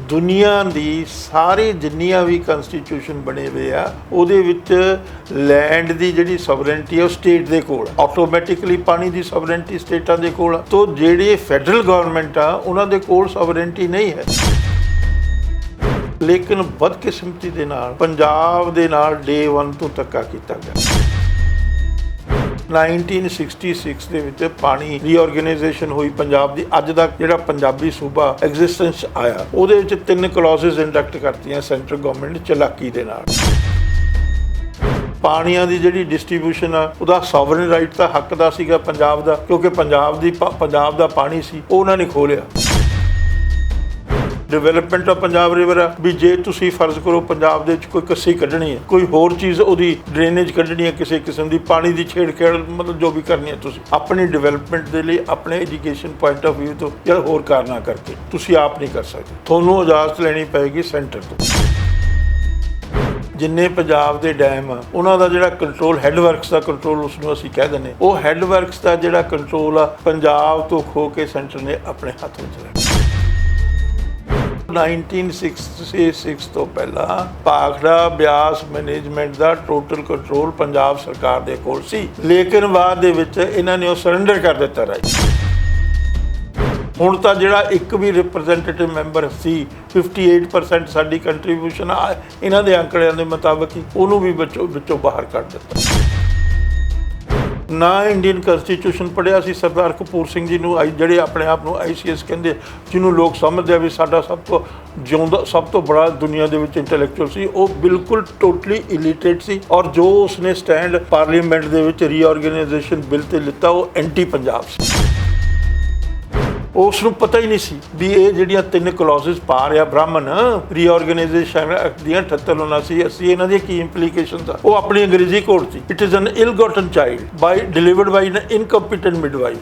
ਦੁਨੀਆ ਦੀ ਸਾਰੀ ਜਿੰਨੀਆਂ ਵੀ ਕਨਸਟੀਟਿਊਸ਼ਨ ਬਣੇ ਹੋਏ ਆ ਉਹਦੇ ਵਿੱਚ ਲੈਂਡ ਦੀ ਜਿਹੜੀ ਸੋਵਰੇਨਟੀ ਹੈ ਉਹ ਸਟੇਟ ਦੇ ਕੋਲ ਆਟੋਮੈਟਿਕਲੀ ਪਾਣੀ ਦੀ ਸੋਵਰੇਨਟੀ ਸਟੇਟਾਂ ਦੇ ਕੋਲ ਤੋਂ ਜਿਹੜੇ ਫੈਡਰਲ ਗਵਰਨਮੈਂਟ ਆ ਉਹਨਾਂ ਦੇ ਕੋਲ ਸੋਵਰੇਨਟੀ ਨਹੀਂ ਹੈ। ਲੇਕਿਨ ਬਦਕਿਸਮਤੀ ਦੇ ਨਾਲ ਪੰਜਾਬ ਦੇ ਨਾਲ ਡੇ 1 ਤੋਂ ਧੱਕਾ ਕੀਤਾ ਗਿਆ। 1966 ਦੇ ਵਿੱਚ ਪਾਣੀ ਰੀਆਰਗੇਨਾਈਜੇਸ਼ਨ ਹੋਈ ਪੰਜਾਬ ਦੀ। ਅੱਜ ਦਾ ਜਿਹੜਾ ਪੰਜਾਬੀ ਸੂਬਾ ਐਗਜ਼ਿਸਟੈਂਸ ਆਇਆ ਉਹਦੇ ਵਿੱਚ 3 ਕਲੌਜ਼ਸ ਇੰਡਕਟ ਕਰਤੀਆਂ ਸੈਂਟਰਲ ਗਵਰਨਮੈਂਟ ਚਲਾਕੀ ਦੇ ਨਾਲ। ਪਾਣੀਆਂ ਦੀ ਜਿਹੜੀ ਡਿਸਟ੍ਰੀਬਿਊਸ਼ਨ ਆ ਉਹਦਾ ਸੋਵਰਨ ਰਾਈਟ ਦਾ ਹੱਕ ਦਾ ਸੀਗਾ ਪੰਜਾਬ ਦਾ, ਕਿਉਂਕਿ ਪੰਜਾਬ ਦਾ ਪਾਣੀ ਸੀ ਉਹ ਉਹਨਾਂ ਨੇ ਖੋਹ ਲਿਆ। ਡਿਵੈਲਪਮੈਂਟ ਆਫ ਪੰਜਾਬ ਰਿਵਰ ਆ ਵੀ ਜੇ ਤੁਸੀਂ ਫਰਜ਼ ਕਰੋ ਪੰਜਾਬ ਦੇ ਵਿੱਚ ਕੋਈ ਕੱਸੀ ਕੱਢਣੀ ਹੈ, ਕੋਈ ਹੋਰ ਚੀਜ਼ ਉਹਦੀ ਡਰੇਨੇਜ ਕੱਢਣੀ ਹੈ, ਕਿਸੇ ਕਿਸਮ ਦੀ ਪਾਣੀ ਦੀ ਛੇੜਖੇੜ ਮਤਲਬ ਜੋ ਵੀ ਕਰਨੀ ਹੈ ਤੁਸੀਂ ਆਪਣੀ ਡਿਵੈਲਪਮੈਂਟ ਦੇ ਲਈ ਆਪਣੇ ਐਜੂਕੇਸ਼ਨ ਪੁਆਇੰਟ ਆਫ View ਤੋਂ ਜਾਂ ਹੋਰ ਕਾਰਨਾਂ ਕਰਕੇ ਤੁਸੀਂ ਆਪ ਨਹੀਂ ਕਰ ਸਕਦੇ। ਤੁਹਾਨੂੰ ਇਜਾਜ਼ਤ ਲੈਣੀ ਪਏਗੀ ਸੈਂਟਰ ਤੋਂ। ਜਿੰਨੇ ਪੰਜਾਬ ਦੇ ਡੈਮ ਆ ਉਹਨਾਂ ਦਾ ਜਿਹੜਾ ਕੰਟਰੋਲ ਹੈੱਡਵਰਕਸ ਦਾ ਕੰਟਰੋਲ ਉਸ ਨੂੰ ਅਸੀਂ ਕਹਿ ਦਿੰਦੇ, ਉਹ ਹੈੱਡਵਰਕਸ ਦਾ ਜਿਹੜਾ ਕੰਟਰੋਲ ਆ ਪੰਜਾਬ ਤੋਂ ਖੋ ਕੇ ਸੈਂਟਰ ਨੇ ਆਪਣੇ ਹੱਥ ਵਿੱਚ ਲਿਆ। 1966 ਤੋਂ ਪਹਿਲਾਂ ਭਾਖੜਾ ਬਿਆਸ ਮੈਨੇਜਮੈਂਟ ਦਾ ਟੋਟਲ ਕੰਟਰੋਲ ਪੰਜਾਬ ਸਰਕਾਰ ਦੇ ਕੋਲ ਸੀ, ਲੇਕਿਨ ਬਾਅਦ ਦੇ ਵਿੱਚ ਇਹਨਾਂ ਨੇ ਉਹ ਸਰੈਂਡਰ ਕਰ ਦਿੱਤਾ ਰਾਈਟ। ਹੁਣ ਤਾਂ ਜਿਹੜਾ ਇੱਕ ਵੀ ਰਿਪਰੈਜ਼ੈਂਟੇਟਿਵ ਮੈਂਬਰ ਸੀ 58% ਸਾਡੀ ਕੰਟਰੀਬਿਊਸ਼ਨ ਆ ਇਹਨਾਂ ਦੇ ਅੰਕੜਿਆਂ ਦੇ ਮੁਤਾਬਕ ਹੀ ਉਹਨੂੰ ਵੀ ਵਿੱਚੋਂ ਬਾਹਰ ਕੱਢ ਦਿੱਤਾ। ਨਾ ਇੰਡੀਅਨ ਕਨਸਟੀਟਿਊਸ਼ਨ ਪੜ੍ਹਿਆ ਸੀ ਸਰਦਾਰ ਕਪੂਰ ਸਿੰਘ ਜੀ ਨੂੰ, ਜਿਹੜੇ ਆਪਣੇ ਆਪ ਨੂੰ ICS ਕਹਿੰਦੇ, ਜਿਹਨੂੰ ਲੋਕ ਸਮਝਦੇ ਆ ਵੀ ਸਾਡਾ ਸਭ ਤੋਂ ਜਿਉਂਦਾ ਸਭ ਤੋਂ ਬੜਾ ਦੁਨੀਆ ਦੇ ਵਿੱਚ ਇੰਟੈਲੈਕਚੁਅਲ ਸੀ, ਉਹ ਬਿਲਕੁਲ ਟੋਟਲੀ ਇਲੀਟਰੇਟ ਸੀ। ਔਰ ਜੋ ਉਸਨੇ ਸਟੈਂਡ ਪਾਰਲੀਮੈਂਟ ਦੇ ਵਿੱਚ ਰੀਆਰਗੇਨਾਈਜੇਸ਼ਨ ਬਿੱਲ ਤੇ ਲਿੱਤਾ ਉਹ ਐਂਟੀ ਪੰਜਾਬ ਸੀ। ਉਸ ਨੂੰ ਪਤਾ ਹੀ ਨਹੀਂ ਸੀ ਵੀ ਇਹ ਜਿਹੜੀਆਂ 3 ਕਲੌਜ਼ਸ ਪਾ ਰਿਹਾ ਬ੍ਰਾਹਮਣ ਰੀਆਰਗੇਨਾਈਜੇਸ਼ਨ ਦੀਆਂ 78-79-80 ਇਹਨਾਂ ਦੀਆਂ ਕੀ ਇੰਪਲੀਕੇਸ਼ਨਸ ਆ। ਉਹ ਆਪਣੀ ਅੰਗਰੇਜ਼ੀ ਕੋਡ ਸੀ, it is an ill gotten child delivered by an incompetent midwife.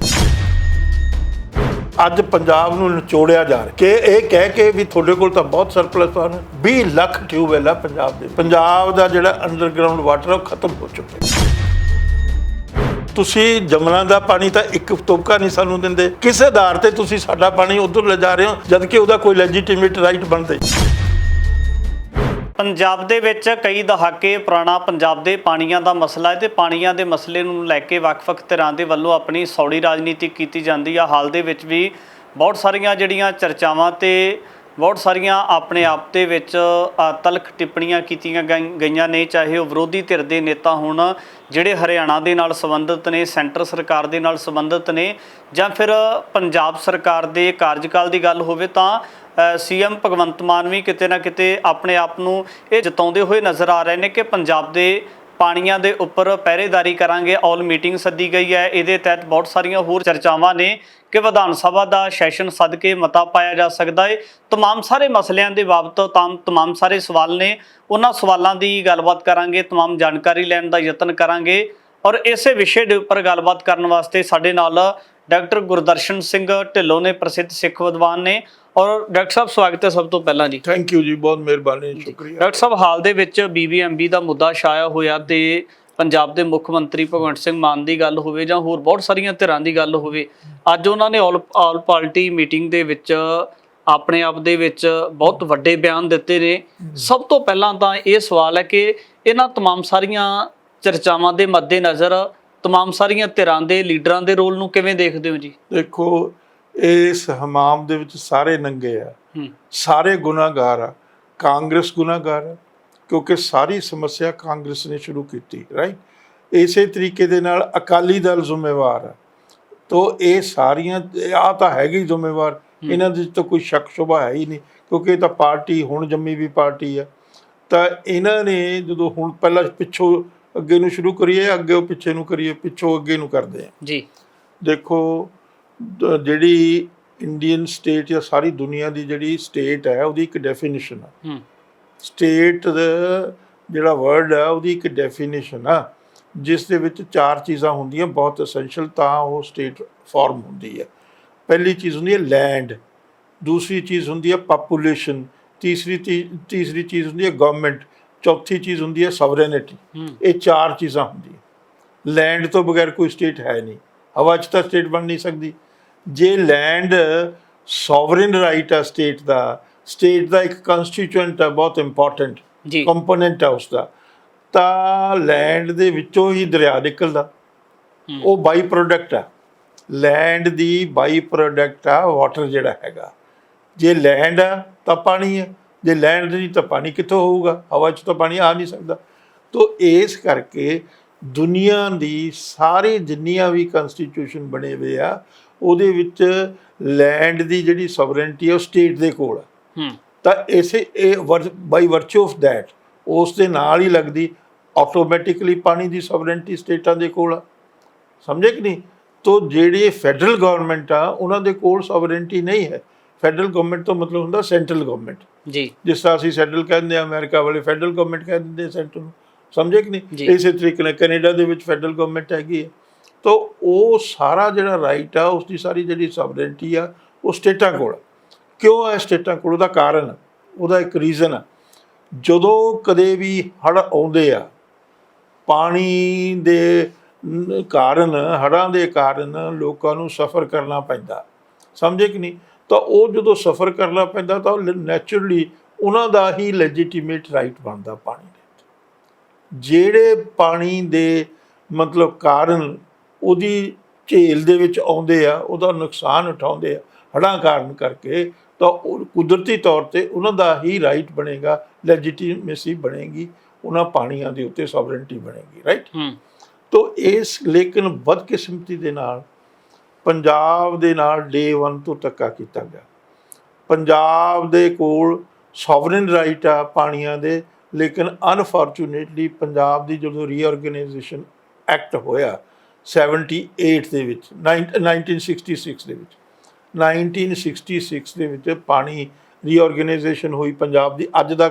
ਅੱਜ ਪੰਜਾਬ ਨੂੰ ਨਿਚੋੜਿਆ ਜਾ ਰਿਹਾ ਕਿ ਇਹ ਕਹਿ ਕੇ ਵੀ ਤੁਹਾਡੇ ਕੋਲ ਤਾਂ ਬਹੁਤ ਸਰਪਲਸ ਹਨ। 20 ਲੱਖ ਟਿਊਬਵੈੱਲ ਆ ਪੰਜਾਬ ਦੇ। ਪੰਜਾਬ ਦਾ ਜਿਹੜਾ ਅੰਡਰਗਰਾਊਂਡ ਵਾਟਰ ਉਹ ਖਤਮ ਹੋ ਚੁੱਕਿਆ। ਤੁਸੀਂ ਜਮਨਾਂ ਦਾ ਪਾਣੀ ਤਾਂ ਇੱਕ ਤੁਪਕਾ ਨਹੀਂ ਸਾਨੂੰ ਦਿੰਦੇ, ਕਿਸ ਆਧਾਰ ਤੇ ਤੁਸੀਂ ਸਾਡਾ ਪਾਣੀ ਉੱਧਰ ਲੈ ਜਾ ਰਹੇ ਹੋ ਜਦ ਕਿ ਉਹਦਾ ਕੋਈ ਲੈਜੀਟੀਮੇਟ ਰਾਈਟ ਬਣਦਾ ਹੀ। ਪੰਜਾਬ ਦੇ ਵਿੱਚ ਕਈ ਦਹਾਕੇ ਪੁਰਾਣਾ ਪੰਜਾਬ ਦੇ ਪਾਣੀਆਂ ਦਾ ਮਸਲਾ ਹੈ ਤੇ ਪਾਣੀਆਂ ਦੇ ਮਸਲੇ ਨੂੰ ਲੈ ਕੇ ਵੱਖ-ਵੱਖ ਧਿਰਾਂ ਦੇ ਵੱਲੋਂ ਆਪਣੀ ਸੌੜੀ ਰਾਜਨੀਤੀ ਕੀਤੀ ਜਾਂਦੀ ਆ। ਹਾਲ ਦੇ ਵਿੱਚ ਵੀ ਬਹੁਤ ਸਾਰੀਆਂ ਜਿਹੜੀਆਂ ਚਰਚਾਵਾਂ ਤੇ ਬਹੁਤ ਸਾਰੀਆਂ ਆਪਣੇ ਆਪ ਦੇ ਵਿੱਚ ਤਲਖ ਟਿੱਪਣੀਆਂ ਕੀਤੀਆਂ ਗਈਆਂ ਨੇ, ਚਾਹੇ ਉਹ ਵਿਰੋਧੀ ਧਿਰ ਦੇ ਨੇਤਾ ਹੋਣ ਜਿਹੜੇ ਹਰਿਆਣਾ ਦੇ ਨਾਲ ਸੰਬੰਧਿਤ ਨੇ, ਸੈਂਟਰ ਸਰਕਾਰ ਦੇ ਨਾਲ ਸੰਬੰਧਿਤ ਨੇ, ਜਾਂ ਫਿਰ ਪੰਜਾਬ ਸਰਕਾਰ ਦੇ ਕਾਰਜਕਾਲ ਦੀ ਗੱਲ ਹੋਵੇ ਤਾਂ CM ਭਗਵੰਤ ਮਾਨ ਵੀ ਕਿਤੇ ਨਾ ਕਿਤੇ ਆਪਣੇ ਆਪ ਨੂੰ ਇਹ ਜਤਾਉਂਦੇ ਹੋਏ ਨਜ਼ਰ ਆ ਰਹੇ ਨੇ ਕਿ ਪੰਜਾਬ ਦੇ ਪਾਣੀਆਂ ਦੇ ਉੱਪਰ ਪਹਿਰੇਦਾਰੀ ਕਰਾਂਗੇ। ਔਲ ਮੀਟਿੰਗ ਸੱਦੀ ਗਈ ਹੈ, ਇਹਦੇ ਤਹਿਤ ਬਹੁਤ ਸਾਰੀਆਂ ਹੋਰ ਚਰਚਾਵਾਂ ਨੇ ਕਿ ਵਿਧਾਨ ਸਭਾ ਦਾ ਸੈਸ਼ਨ ਸੱਦ ਕੇ ਮਤਾ ਪਾਇਆ ਜਾ ਸਕਦਾ ਹੈ। ਤਮਾਮ ਸਾਰੇ ਮਸਲਿਆਂ ਦੇ ਬਾਬਤ ਤਮਾਮ ਸਾਰੇ ਸਵਾਲ ਨੇ, ਉਹਨਾਂ ਸਵਾਲਾਂ ਦੀ ਗੱਲਬਾਤ ਕਰਾਂਗੇ, ਤਮਾਮ ਜਾਣਕਾਰੀ ਲੈਣ ਦਾ ਯਤਨ ਕਰਾਂਗੇ। ਔਰ ਇਸੇ ਵਿਸ਼ੇ ਦੇ ਉੱਪਰ ਗੱਲਬਾਤ ਕਰਨ ਵਾਸਤੇ ਸਾਡੇ ਨਾਲ ਡਾਕਟਰ ਗੁਰਦਰਸ਼ਨ ਸਿੰਘ ਢਿੱਲੋਂ ਨੇ, ਪ੍ਰਸਿੱਧ ਸਿੱਖ ਵਿਦਵਾਨ ਨੇ। ਔਰ ਡਾਕਟਰ ਸਾਹਿਬ ਸਵਾਗਤ ਹੈ ਸਭ ਤੋਂ ਪਹਿਲਾਂ ਜੀ। ਥੈਂਕ ਯੂ ਜੀ, ਬਹੁਤ ਮਿਹਰਬਾਨੀ, ਸ਼ੁਕਰੀਆ। ਡਾਕਟਰ ਸਾਹਿਬ, ਹਾਲ ਦੇ ਵਿੱਚ BBMB ਦਾ ਮੁੱਦਾ ਛਾਇਆ ਹੋਇਆ ਤੇ ਪੰਜਾਬ ਦੇ ਮੁੱਖ ਮੰਤਰੀ ਭਗਵੰਤ ਸਿੰਘ ਮਾਨ ਦੀ ਗੱਲ ਹੋਵੇ ਜਾਂ ਹੋਰ ਬਹੁਤ ਸਾਰੀਆਂ ਧਿਰਾਂ ਦੀ ਗੱਲ ਹੋਵੇ, ਅੱਜ ਉਹਨਾਂ ਨੇ ਆਲ ਪਾਰਟੀ ਮੀਟਿੰਗ ਦੇ ਵਿੱਚ ਆਪਣੇ ਆਪ ਦੇ ਵਿੱਚ ਬਹੁਤ ਵੱਡੇ ਬਿਆਨ ਦਿੱਤੇ ਨੇ। ਸਭ ਤੋਂ ਪਹਿਲਾਂ ਤਾਂ ਇਹ ਸਵਾਲ ਹੈ ਕਿ ਇਹਨਾਂ ਤਮਾਮ ਸਾਰੀਆਂ ਚਰਚਾਵਾਂ ਦੇ ਮੱਦੇਨਜ਼ਰ ਤਮਾਮ ਸਾਰੀਆਂ ਧਿਰਾਂ ਦੇ ਲੀਡਰਾਂ ਦੇ ਰੋਲ ਨੂੰ ਕਿਵੇਂ ਦੇਖਦੇ ਹੋ ਜੀ? ਦੇਖੋ, ਇਸ ਹਮਾਮ ਦੇ ਵਿੱਚ ਸਾਰੇ ਨੰਗੇ ਆ, ਸਾਰੇ ਗੁਨਾਹਗਾਰ ਆ। ਕਾਂਗਰਸ ਗੁਨਾਹਗਾਰ ਆ ਕਿਉਂਕਿ ਸਾਰੀ ਸਮੱਸਿਆ ਕਾਂਗਰਸ ਨੇ ਸ਼ੁਰੂ ਕੀਤੀ, ਰਾਈਟ। ਇਸੇ ਤਰੀਕੇ ਦੇ ਨਾਲ ਅਕਾਲੀ ਦਲ ਜ਼ਿੰਮੇਵਾਰ ਆ। ਤੋ ਇਹ ਸਾਰੀਆਂ ਆ ਤਾਂ ਹੈਗੀ ਜ਼ਿੰਮੇਵਾਰ, ਇਹਨਾਂ ਦੇ ਤਾਂ ਕੋਈ ਸ਼ੱਕ ਸ਼ੁਬਾ ਹੈ ਹੀ ਨਹੀਂ, ਕਿਉਂਕਿ ਇਹ ਤਾਂ ਪਾਰਟੀ ਹੁਣ ਜੰਮੀ ਵੀ ਪਾਰਟੀ ਆ। ਤਾਂ ਇਹਨਾਂ ਨੇ ਜਦੋਂ ਹੁਣ ਪਹਿਲਾਂ ਪਿੱਛੋਂ ਅੱਗੇ ਨੂੰ ਸ਼ੁਰੂ ਕਰੀਏ, ਅੱਗੇ ਉਹ ਪਿੱਛੇ ਨੂੰ ਕਰੀਏ, ਪਿੱਛੋਂ ਅੱਗੇ ਨੂੰ ਕਰਦੇ ਆ ਜੀ। ਦੇਖੋ, ਜਿਹੜੀ ਇੰਡੀਅਨ ਸਟੇਟ ਜਾਂ ਸਾਰੀ ਦੁਨੀਆ ਦੀ ਜਿਹੜੀ ਸਟੇਟ ਹੈ ਉਹਦੀ ਇੱਕ ਡੈਫੀਨੇਸ਼ਨ ਆ। ਸਟੇਟ ਦਾ ਜਿਹੜਾ ਵਰਡ ਆ ਉਹਦੀ ਇੱਕ ਡੈਫੀਨੇਸ਼ਨ ਆ ਜਿਸ ਦੇ ਵਿੱਚ 4 ਚੀਜ਼ਾਂ ਹੁੰਦੀਆਂ ਬਹੁਤ ਐਸੈਂਸ਼ੀਅਲ, ਤਾਂ ਉਹ ਸਟੇਟ ਫਾਰਮ ਹੁੰਦੀ ਹੈ। ਪਹਿਲੀ ਚੀਜ਼ ਹੁੰਦੀ ਹੈ ਲੈਂਡ, ਦੂਸਰੀ ਚੀਜ਼ ਹੁੰਦੀ ਹੈ ਪਾਪੂਲੇਸ਼ਨ, ਤੀਸਰੀ ਚੀਜ਼ ਹੁੰਦੀ ਹੈ ਗਵਰਨਮੈਂਟ, ਚੌਥੀ ਚੀਜ਼ ਹੁੰਦੀ ਹੈ ਸਵਰੇਨਿਟੀ। ਇਹ 4 ਚੀਜ਼ਾਂ ਹੁੰਦੀਆਂ। ਲੈਂਡ ਤੋਂ ਬਗੈਰ ਕੋਈ ਸਟੇਟ ਹੈ ਨਹੀਂ, ਹਵਾ 'ਚ ਤਾਂ ਸਟੇਟ ਬਣ ਨਹੀਂ ਸਕਦੀ। ਜੇ ਲੈਂਡ ਸੋਵਰਨ ਰਾਈਟ ਆ ਸਟੇਟ ਦਾ, ਸਟੇਟ ਦਾ ਇੱਕ ਕੰਸਟੀਚੁਐਂਟ ਹੈ, ਬਹੁਤ ਇੰਪੋਰਟੈਂਟ ਜੀ ਕੰਪੋਨੈਂਟ ਹੈ ਉਸਦਾ, ਤਾਂ ਲੈਂਡ ਦੇ ਵਿੱਚੋਂ ਹੀ ਦਰਿਆ ਨਿਕਲਦਾ, ਉਹ ਬਾਈ ਪ੍ਰੋਡਕਟ ਆ, ਲੈਂਡ ਦੀ ਬਾਈ ਪ੍ਰੋਡਕਟ ਆ ਵਾਟਰ ਜਿਹੜਾ ਹੈਗਾ। ਜੇ ਲੈਂਡ ਆ ਤਾਂ ਪਾਣੀ ਹੈ, ਜੇ ਲੈਂਡ ਨਹੀਂ ਤਾਂ ਪਾਣੀ ਕਿੱਥੋਂ ਹੋਊਗਾ, ਹਵਾ 'ਚ ਤਾਂ ਪਾਣੀ ਆ ਨਹੀਂ ਸਕਦਾ। ਤੋ ਇਸ ਕਰਕੇ ਦੁਨੀਆ ਦੀ ਸਾਰੀ ਜਿੰਨੀਆਂ ਵੀ ਕੰਸਟੀਟਿਊਸ਼ਨ ਬਣੇ ਹੋਏ ਆ ਉਹਦੇ ਵਿੱਚ ਲੈਂਡ ਦੀ ਜਿਹੜੀ ਸੋਵਰੇਨਟੀ ਹੈ ਉਹ ਸਟੇਟ ਦੇ ਕੋਲ ਆ। ਤਾਂ ਇਹ ਬਾਈ ਵਰਚੂ ਆਫ ਦੈਟ ਉਸ ਦੇ ਨਾਲ ਹੀ ਲੱਗਦੀ ਆਟੋਮੈਟਿਕਲੀ ਪਾਣੀ ਦੀ ਸੋਵਰੇਨਟੀ ਸਟੇਟਾਂ ਦੇ ਕੋਲ ਆ, ਸਮਝੇ ਕਿ ਨਹੀਂ। ਤੋ ਜਿਹੜੇ ਫੈਡਰਲ ਗਵਰਨਮੈਂਟ ਆ ਉਹਨਾਂ ਦੇ ਕੋਲ ਸੋਵਰੇਨਟੀ ਨਹੀਂ ਹੈ। ਫੈਡਰਲ ਗਵਰਨਮੈਂਟ ਤੋਂ ਮਤਲਬ ਹੁੰਦਾ ਸੈਂਟਰਲ ਗਵਰਨਮੈਂਟ ਜੀ, ਜਿਸ ਤਰ੍ਹਾਂ ਅਸੀਂ ਸੈਂਟਰਲ ਕਹਿੰਦੇ ਆ, ਅਮਰੀਕਾ ਵਾਲੇ ਫੈਡਰਲ ਗਵਰਨਮੈਂਟ ਕਹਿ ਦਿੰਦੇ ਸੈਂਟਰ ਨੂੰ, ਸਮਝੇ ਕਿ ਨਹੀਂ। ਇਸੇ ਤਰੀਕੇ ਨਾਲ ਕੈਨੇਡਾ ਦੇ ਵਿੱਚ ਫੈਡਰਲ ਗਵਰਨਮੈਂਟ ਹੈਗੀ ਹੈ। ਤਾਂ ਉਹ ਸਾਰਾ ਜਿਹੜਾ ਰਾਈਟ ਆ ਉਸਦੀ ਸਾਰੀ ਜਿਹੜੀ ਸੋਵਰੇਨਟੀ ਆ ਉਹ ਸਟੇਟਾਂ ਕੋਲ। ਕਿਉਂ ਹੈ ਸਟੇਟਾਂ ਕੋਲ? ਉਹਦਾ ਕਾਰਨ, ਉਹਦਾ ਇੱਕ ਰੀਜ਼ਨ ਆ। ਜਦੋਂ ਕਦੇ ਵੀ ਹੜ੍ਹ ਆਉਂਦੇ ਆ, ਪਾਣੀ ਦੇ ਕਾਰਨ, ਹੜ੍ਹਾਂ ਦੇ ਕਾਰਨ ਲੋਕਾਂ ਨੂੰ ਸਫ਼ਰ ਕਰਨਾ ਪੈਂਦਾ, ਸਮਝੇ ਕਿ ਨਹੀਂ। ਤਾਂ ਉਹ ਜਦੋਂ ਸਫ਼ਰ ਕਰਨਾ ਪੈਂਦਾ ਤਾਂ ਨੈਚੁਰਲੀ ਉਹਨਾਂ ਦਾ ਹੀ ਲੈਜੀਟੀਮੇਟ ਰਾਈਟ ਬਣਦਾ ਪਾਣੀ ਦੇ। ਜਿਹੜੇ ਪਾਣੀ ਦੇ ਮਤਲਬ ਕਾਰਨ ਉਹਦੀ ਝੇਲ ਦੇ ਵਿੱਚ ਆਉਂਦੇ ਆ, ਉਹਦਾ ਨੁਕਸਾਨ ਉਠਾਉਂਦੇ ਆ ਹੜ੍ਹਾਂ ਕਾਰਨ ਕਰਕੇ, ਤਾਂ ਉਹ ਕੁਦਰਤੀ ਤੌਰ 'ਤੇ ਉਹਨਾਂ ਦਾ ਹੀ ਰਾਈਟ ਬਣੇਗਾ, ਲੈਜੀਟੀਮੇਸੀ ਬਣੇਗੀ, ਉਹਨਾਂ ਪਾਣੀਆਂ ਦੇ ਉੱਤੇ ਸੋਵਰੇਨਟੀ ਬਣੇਗੀ, ਰਾਈਟ। ਤੋ ਇਸ ਲੇਕਿਨ ਬਦਕਿਸਮਤੀ ਦੇ ਨਾਲ ਪੰਜਾਬ ਦੇ ਨਾਲ ਡੇ 1 ਤੋਂ ਧੱਕਾ ਕੀਤਾ ਗਿਆ। ਪੰਜਾਬ ਦੇ ਕੋਲ ਸੋਵਰਨ ਰਾਈਟ ਆ ਪਾਣੀਆਂ ਦੇ, ਲੇਕਿਨ ਅਨਫੋਰਚੂਨੇਟਲੀ ਪੰਜਾਬ ਦੀ ਜਦੋਂ ਰੀਆਰਗੇਨਾਈਜੇਸ਼ਨ ਐਕਟ ਹੋਇਆ 78 ਦੇ ਵਿੱਚ, 1966 ਦੇ ਵਿੱਚ, 1966 ਦੇ ਵਿੱਚ ਪਾਣੀ ਰੀਆਰਗੇਨਾਈਜੇਸ਼ਨ ਹੋਈ ਪੰਜਾਬ ਦੀ। ਅੱਜ ਦਾ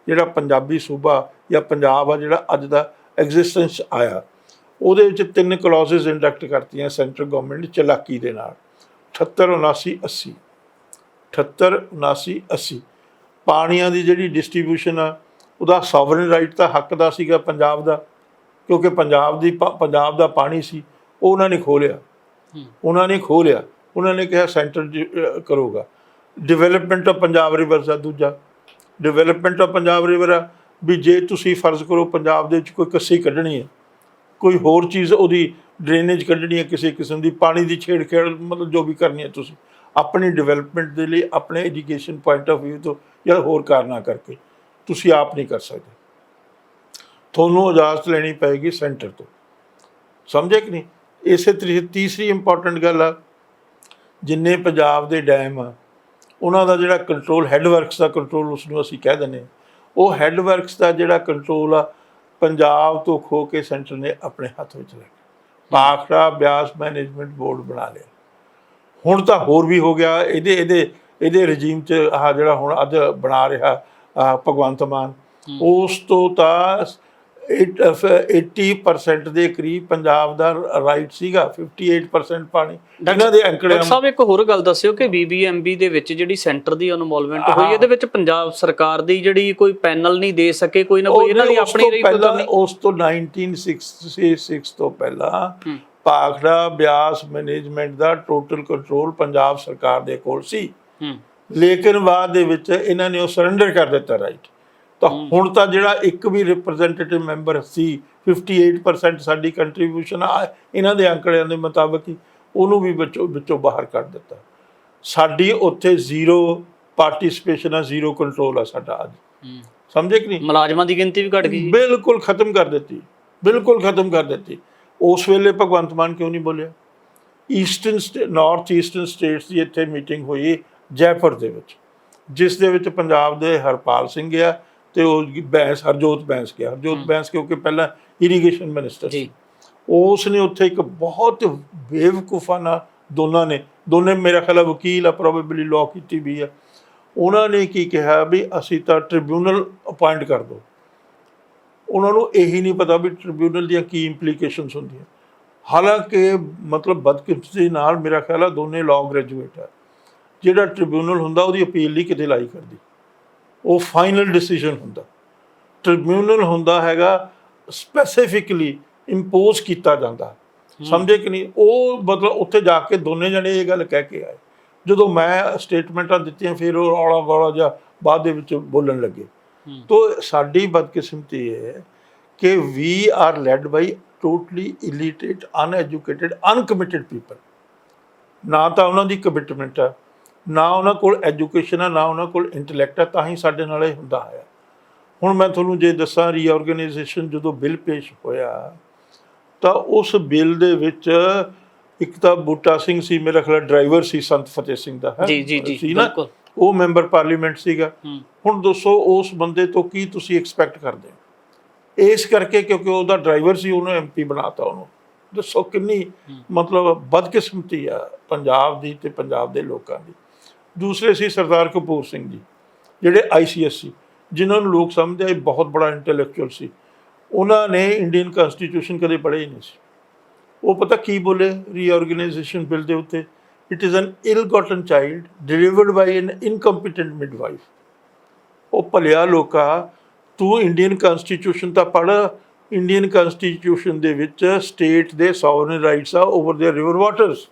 ਜਿਹੜਾ ਪੰਜਾਬੀ ਸੂਬਾ ਜਾਂ ਪੰਜਾਬ ਆ ਜਿਹੜਾ ਅੱਜ ਦਾ ਐਗਜ਼ਿਸਟੈਂਸ ਆਇਆ, ਉਹਦੇ ਵਿੱਚ 3 ਕਲੌਜ਼ਸ ਇੰਡਕਟ ਕਰਤੀਆਂ ਸੈਂਟਰਲ ਗਵਰਨਮੈਂਟ ਚਲਾਕੀ ਦੇ ਨਾਲ। 78, 79, 80, 78, 79, 80 ਪਾਣੀਆਂ ਦੀ ਜਿਹੜੀ ਡਿਸਟਰੀਬਿਊਸ਼ਨ ਆ ਉਹਦਾ ਸੋਵਰਨ ਰਾਈਟ ਤਾਂ ਹੱਕ ਦਾ ਸੀਗਾ ਪੰਜਾਬ ਦਾ, ਕਿਉਂਕਿ ਪੰਜਾਬ ਦਾ ਪਾਣੀ ਸੀ, ਉਹ ਉਹਨਾਂ ਨੇ ਖੋਹ ਲਿਆ। ਉਹਨਾਂ ਨੇ ਕਿਹਾ ਸੈਂਟਰ ਕਰੂਗਾ। ਡਿਵੈਲਪਮੈਂਟ ਆਫ ਪੰਜਾਬ ਰਿਵਰ ਦਾ ਦੂਜਾ, ਡਿਵੈਲਪਮੈਂਟ ਆਫ ਪੰਜਾਬ ਰਿਵਰ ਆ ਵੀ ਜੇ ਤੁਸੀਂ ਫਰਜ਼ ਕਰੋ ਪੰਜਾਬ ਦੇ ਵਿੱਚ ਕੋਈ ਕੱਸੀ ਕੱਢਣੀ ਹੈ, ਕੋਈ ਹੋਰ ਚੀਜ਼ ਉਹਦੀ ਡਰੇਨੇਜ ਕੱਢਣੀ ਹੈ, ਕਿਸੇ ਕਿਸਮ ਦੀ ਪਾਣੀ ਦੀ ਛੇੜਖੇੜ, ਮਤਲਬ ਜੋ ਵੀ ਕਰਨੀ ਹੈ ਤੁਸੀਂ ਆਪਣੀ ਡਿਵੈਲਪਮੈਂਟ ਦੇ ਲਈ, ਆਪਣੇ ਐਜੂਕੇਸ਼ਨ ਪੁਆਇੰਟ ਆਫ ਵਿਊ ਤੋਂ ਜਾਂ ਹੋਰ ਕਾਰਨਾਂ ਕਰਕੇ ਤੁਸੀਂ ਆਪ ਨਹੀਂ ਕਰ ਸਕਦੇ, ਤੁਹਾਨੂੰ ਇਜਾਜ਼ਤ ਲੈਣੀ ਪਏਗੀ ਸੈਂਟਰ ਤੋਂ, ਸਮਝੇ ਕਿ ਨਹੀਂ। ਇਸੇ ਤਰੀਕੇ ਤੀਸਰੀ ਇੰਪੋਰਟੈਂਟ ਗੱਲ ਆ, ਜਿੰਨੇ ਪੰਜਾਬ ਦੇ ਡੈਮ ਆ ਉਹਨਾਂ ਦਾ ਜਿਹੜਾ ਕੰਟਰੋਲ, ਹੈੱਡਵਰਕਸ ਦਾ ਕੰਟਰੋਲ ਉਸਨੂੰ ਅਸੀਂ ਕਹਿ ਦਿੰਦੇ ਹਾਂ, ਉਹ ਹੈੱਡਵਰਕਸ ਦਾ ਜਿਹੜਾ ਕੰਟਰੋਲ ਆ ਪੰਜਾਬ ਤੋਂ ਖੋ ਕੇ ਸੈਂਟਰ ਨੇ ਆਪਣੇ ਹੱਥ ਵਿੱਚ ਲੈ ਲਿਆ। ਭਾਖੜਾ ਬਿਆਸ ਮੈਨੇਜਮੈਂਟ ਬੋਰਡ ਬਣਾ ਲਿਆ। ਹੁਣ ਤਾਂ ਹੋਰ ਵੀ ਹੋ ਗਿਆ ਇਹਦੇ ਰਜੀਮ 'ਚ। ਆਹ ਜਿਹੜਾ ਹੁਣ ਅੱਜ ਬਣਾ ਰਿਹਾ ਭਗਵੰਤ ਮਾਨ, ਉਸ ਤੋਂ ਤਾਂ 80% ਦੇ ਕਰੀਬ ਪੰਜਾਬ ਦਾ ਰਾਈਟ ਸੀਗਾ, 58% ਪਾਣੀ ਇਹਨਾਂ ਦੇ ਅੰਕੜੇ। ਡਾਕਟਰ ਸਾਹਿਬ ਇੱਕ ਹੋਰ ਗੱਲ ਦੱਸਿਓ ਕਿ BBMB ਦੇ ਵਿੱਚ ਜਿਹੜੀ ਸੈਂਟਰ ਦੀ ਇਨਵੋਲਵਮੈਂਟ ਹੋਈ, ਇਹਦੇ ਵਿੱਚ ਪੰਜਾਬ ਸਰਕਾਰ ਦੀ ਜਿਹੜੀ ਕੋਈ ਪੈਨਲ ਨਹੀਂ ਦੇ ਸਕੇ, ਕੋਈ ਨਾ ਕੋਈ ਇਹਨਾਂ ਦੀ ਆਪਣੀ ਰਹੀ ਕੋਈ। ਉਸ ਤੋਂ 1966 ਤੋਂ ਪਹਿਲਾਂ ਭਾਖੜਾ ਬਿਆਸ ਮੈਨੇਜਮੈਂਟ ਦਾ ਟੋਟਲ ਕੰਟਰੋਲ ਪੰਜਾਬ ਸਰਕਾਰ ਦੇ ਕੋਲ ਸੀ, ਲੇਕਿਨ ਬਾਅਦ ਦੇ ਵਿੱਚ ਇਹਨਾਂ ਨੇ ਉਹ ਸਰੈਂਡਰ ਕਰ ਦਿੱਤਾ ਰਾਈਟ। ਤਾਂ ਹੁਣ ਤਾਂ ਜਿਹੜਾ ਇੱਕ ਵੀ ਰਿਪਰੈਜ਼ੈਂਟੇਟਿਵ ਮੈਂਬਰ ਸੀ, 58% ਸਾਡੀ ਕੰਟਰੀਬਿਊਸ਼ਨ ਆ ਇਹਨਾਂ ਦੇ ਅੰਕੜਿਆਂ ਦੇ ਮੁਤਾਬਕ ਹੀ, ਉਹਨੂੰ ਵੀ ਵਿੱਚੋਂ ਬਾਹਰ ਕੱਢ ਦਿੱਤਾ। ਸਾਡੀ ਉੱਥੇ ਜ਼ੀਰੋ ਪਾਰਟੀਸਪੇਸ਼ਨ ਆ, ਜ਼ੀਰੋ ਕੰਟਰੋਲ ਆ ਸਾਡਾ ਅੱਜ, ਸਮਝੇ ਕਿ ਨਹੀਂ। ਮੁਲਾਜ਼ਮਾਂ ਦੀ ਗਿਣਤੀ ਵੀ ਘਟ ਗਈ, ਬਿਲਕੁਲ ਖਤਮ ਕਰ ਦਿੱਤੀ, ਬਿਲਕੁਲ ਖਤਮ ਕਰ ਦਿੱਤੀ। ਉਸ ਵੇਲੇ ਭਗਵੰਤ ਮਾਨ ਕਿਉਂ ਨਹੀਂ ਬੋਲਿਆ? ਨਾਰਥ ਈਸਟਰਨ ਸਟੇਟਸ ਦੀ ਇੱਥੇ ਮੀਟਿੰਗ ਹੋਈ ਜੈਪੁਰ ਦੇ ਵਿੱਚ, ਜਿਸ ਦੇ ਵਿੱਚ ਪੰਜਾਬ ਦੇ ਹਰਪਾਲ ਸਿੰਘ ਗਿਆ ਅਤੇ ਉਹ ਹਰਜੋਤ ਬੈਂਸ ਗਿਆ। ਹਰਜੋਤ ਬੈਂਸ ਕਿਉਂਕਿ ਪਹਿਲਾਂ ਇਰੀਗੇਸ਼ਨ ਮਿਨਿਸਟਰ ਸੀ, ਉਸ ਨੇ ਉੱਥੇ ਇੱਕ ਬਹੁਤ ਬੇਵਕੂਫਾਨਾ ਦੋਨੇ ਮੇਰਾ ਖਿਆਲ ਵਕੀਲ ਆ, ਪ੍ਰੋਬੇਬਲੀ ਲਾਅ ਕੀਤੀ ਵੀ ਆ। ਉਹਨਾਂ ਨੇ ਕੀ ਕਿਹਾ ਵੀ ਅਸੀਂ ਤਾਂ ਟ੍ਰਿਬਿਊਨਲ ਅਪਾਇੰਟ ਕਰ ਦਿਓ। ਉਹਨਾਂ ਨੂੰ ਇਹੀ ਨਹੀਂ ਪਤਾ ਵੀ ਟ੍ਰਿਬਿਊਨਲ ਦੀਆਂ ਕੀ ਇੰਪਲੀਕੇਸ਼ਨਸ ਹੁੰਦੀਆਂ। ਹਾਲਾਂਕਿ ਮਤਲਬ ਬਦਕਿਸਮਤੀ ਨਾਲ ਮੇਰਾ ਖਿਆਲ ਆ ਦੋਨੇ ਲਾਅ ਗ੍ਰੈਜੂਏਟ ਆ। ਜਿਹੜਾ ਟ੍ਰਿਬਿਊਨਲ ਹੁੰਦਾ ਉਹਦੀ ਅਪੀਲ ਨਹੀਂ ਕਿਤੇ ਲਾਈ ਕਰਦੀ, ਉਹ ਫਾਈਨਲ ਡਿਸੀਜਨ ਹੁੰਦਾ। ਟ੍ਰਿਬਿਊਨਲ ਹੁੰਦਾ ਹੈਗਾ ਸਪੈਸੀਫਿਕਲੀ ਇੰਪੋਜ਼ ਕੀਤਾ ਜਾਂਦਾ, ਸਮਝੇ ਕਿ ਨਹੀਂ। ਉਹ ਮਤਲਬ ਉੱਥੇ ਜਾ ਕੇ ਦੋਨੇ ਜਣੇ ਇਹ ਗੱਲ ਕਹਿ ਕੇ ਆਏ ਜਦੋਂ ਮੈਂ ਸਟੇਟਮੈਂਟਾਂ ਦਿੱਤੀਆਂ ਫਿਰ ਉਹ ਰੌਲਾ ਗੌਲਾ ਜਿਹਾ ਬਾਅਦ ਦੇ ਵਿੱਚ ਬੋਲਣ ਲੱਗੇ। ਤੋ ਸਾਡੀ ਬਦਕਿਸਮਤੀ ਹੈ ਕਿ we are led by totally illiterate uneducated uncommitted people. ਨਾ ਤਾਂ ਉਹਨਾਂ ਦੀ ਕਮਿਟਮੈਂਟ ਆ, ਨਾ ਉਹਨਾਂ ਕੋਲ ਐਜੂਕੇਸ਼ਨ ਆ, ਨਾ ਉਹਨਾਂ ਕੋਲ ਇੰਟੈਲੈਕਟ ਆ, ਤਾਂ ਹੀ ਸਾਡੇ ਨਾਲ ਇਹ ਹੁੰਦਾ ਹੈ। ਹੁਣ ਮੈਂ ਤੁਹਾਨੂੰ ਜੇ ਦੱਸਾਂ, ਰੀਆਰਗਨਾਈਜੇਸ਼ਨ ਜਦੋਂ ਬਿੱਲ ਪੇਸ਼ ਹੋਇਆ ਤਾਂ ਉਸ ਬਿੱਲ ਦੇ ਵਿੱਚ ਇੱਕ ਤਾਂ ਬੂਟਾ ਸਿੰਘ ਸੀ, ਮੇਰਾ ਖਿਆਲ ਡਰਾਈਵਰ ਸੀ ਸੰਤ ਫਤਿਹ ਸਿੰਘ ਦਾ, ਹੈ ਜੀ ਸੀ ਨਾ, ਉਹ ਮੈਂਬਰ ਪਾਰਲੀਮੈਂਟ ਸੀਗਾ। ਹੁਣ ਦੱਸੋ ਉਸ ਬੰਦੇ ਤੋਂ ਕੀ ਤੁਸੀਂ ਐਕਸਪੈਕਟ ਕਰਦੇ ਹੋ? ਇਸ ਕਰਕੇ ਕਿਉਂਕਿ ਉਹਦਾ ਡਰਾਈਵਰ ਸੀ ਉਹਨੂੰ MP ਬਣਾਤਾ ਉਹਨੂੰ। ਦੱਸੋ ਕਿੰਨੀ ਮਤਲਬ ਬਦਕਿਸਮਤੀ ਆ ਪੰਜਾਬ ਦੀ ਤੇ ਪੰਜਾਬ ਦੇ ਲੋਕਾਂ ਦੀ। ਦੂਸਰੇ ਸੀ ਸਰਦਾਰ ਕਪੂਰ ਸਿੰਘ ਜੀ, ਜਿਹੜੇ ICS ਸੀ, ਜਿਨ੍ਹਾਂ ਨੂੰ ਲੋਕ ਸਮਝਦੇ ਇਹ ਬਹੁਤ ਬੜਾ ਇੰਟੈਲੈਕਚੁਅਲ ਸੀ। ਉਹਨਾਂ ਨੇ ਇੰਡੀਅਨ ਕਨਸਟੀਟਿਊਸ਼ਨ ਕਦੇ ਪੜ੍ਹੇ ਹੀ ਨਹੀਂ ਸੀ। ਉਹ ਪਤਾ ਕੀ ਬੋਲੇ ਰੀਆਰਗਨਾਈਜੇਸ਼ਨ ਬਿੱਲ ਦੇ ਉੱਤੇ? It is an ill gotten child delivered by an incompetent midwife. ਉਹ ਭਲਿਆ ਲੋਕਾ, ਤੂੰ ਇੰਡੀਅਨ ਕਨਸਟੀਟਿਊਸ਼ਨ ਤਾਂ ਪੜ੍ਹ। ਇੰਡੀਅਨ ਕਨਸਟੀਟਿਊਸ਼ਨ ਦੇ ਵਿੱਚ ਸਟੇਟ ਦੇ ਸੋਵਰਨ ਰਾਈਟਸ ਆ ਓਵਰ ਦੇਅਰ ਰਿਵਰ ਵਾਟਰਸ।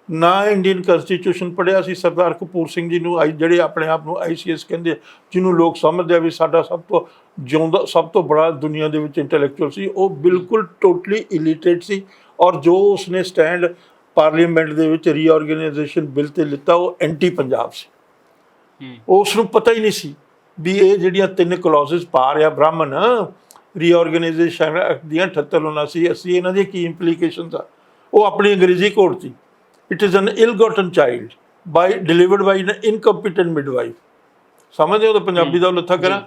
ਨਾ ਇੰਡੀਅਨ ਕਨਸਟੀਟਿਊਸ਼ਨ ਪੜ੍ਹਿਆ ਸੀ ਸਰਦਾਰ ਕਪੂਰ ਸਿੰਘ ਜੀ ਨੂੰ, ਜਿਹੜੇ ਆਪਣੇ ਆਪ ਨੂੰ ICS ਕਹਿੰਦੇ, ਜਿਹਨੂੰ ਲੋਕ ਸਮਝਦੇ ਆ ਵੀ ਸਾਡਾ ਸਭ ਤੋਂ ਜਿਉਂਦਾ, ਸਭ ਤੋਂ ਬੜਾ ਦੁਨੀਆ ਦੇ ਵਿੱਚ ਇੰਟੈਲੈਕਚੁਅਲ ਸੀ। ਉਹ ਬਿਲਕੁਲ ਟੋਟਲੀ ਇਲੀਟਰੇਟ ਸੀ। ਔਰ ਜੋ ਉਸਨੇ ਸਟੈਂਡ ਪਾਰਲੀਮੈਂਟ ਦੇ ਵਿੱਚ ਰੀਆਰਗਨਾਈਜੇਸ਼ਨ ਬਿੱਲ 'ਤੇ ਲਿੱਤਾ ਉਹ ਐਂਟੀ ਪੰਜਾਬ ਸੀ। ਉਸ ਨੂੰ ਪਤਾ ਹੀ ਨਹੀਂ ਸੀ ਵੀ ਇਹ ਜਿਹੜੀਆਂ 3 ਕਲੌਜ਼ਸ ਪਾ ਰਿਹਾ ਬ੍ਰਾਹਮਣ ਰੀਆਰਗਨਾਈਜੇਸ਼ਨ ਐਕਟ ਦੀਆਂ 78, 79, 80, ਇਹਨਾਂ ਦੀਆਂ ਕੀ ਇੰਪਲੀਕੇਸ਼ਨਸ ਆ। ਉਹ ਆਪਣੀ ਅੰਗਰੇਜ਼ੀ ਕੋਡ ਸੀ। It is an ill gotten child by delivered by an incompetent midwife. ਸਮਝਦੇ ਹੋ ਤਾਂ ਪੰਜਾਬੀ ਦਾ ਲੱਥਾ ਕਰਾਂ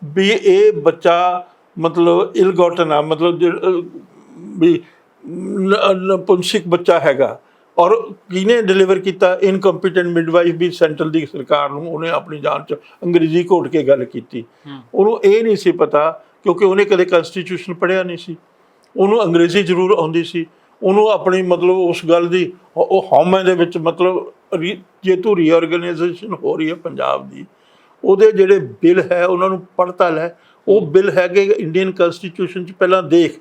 ਵੀ ਇਹ ਬੱਚਾ ਮਤਲਬ ਇਲ ਗੋਟਨ ਆ, ਮਤਲਬ ਵੀ ਨਪੁੰਸਕ ਬੱਚਾ ਹੈਗਾ। ਔਰ ਕਿਹਨੇ ਡਿਲੀਵਰ ਕੀਤਾ? ਇਨਕੰਪੀਟੈਂਟ ਮਿਡਵਾਈਫ ਵੀ ਸੈਂਟਰਲ ਦੀ ਸਰਕਾਰ ਨੂੰ ਉਹਨੇ ਆਪਣੀ ਜਾਨ 'ਚ ਅੰਗਰੇਜ਼ੀ ਘੋਟ ਕੇ ਗੱਲ ਕੀਤੀ। ਉਹਨੂੰ ਇਹ ਨਹੀਂ ਸੀ ਪਤਾ ਕਿਉਂਕਿ ਉਹਨੇ ਕਦੇ ਕਨਸਟੀਟਿਊਸ਼ਨ ਪੜ੍ਹਿਆ ਨਹੀਂ ਸੀ। ਉਹਨੂੰ ਅੰਗਰੇਜ਼ੀ ਜ਼ਰੂਰ ਆਉਂਦੀ ਸੀ। ਉਹਨੂੰ ਆਪਣੀ ਮਤਲਬ ਉਸ ਗੱਲ ਦੀ ਉਹ ਹਉਮੈ ਦੇ ਵਿੱਚ ਮਤਲਬ ਜੇ ਤੂੰ ਰੀਆਰਗਨਾਈਜੇਸ਼ਨ ਹੋ ਰਹੀ ਹੈ ਪੰਜਾਬ ਦੀ, ਉਹਦੇ ਜਿਹੜੇ ਬਿੱਲ ਹੈ ਉਹਨਾਂ ਨੂੰ ਪੜ੍ਹਤਾ ਲੈ। ਉਹ ਬਿੱਲ ਹੈਗੇ ਇੰਡੀਅਨ ਕਨਸਟੀਟਿਊਸ਼ਨ 'ਚ, ਪਹਿਲਾਂ ਦੇਖ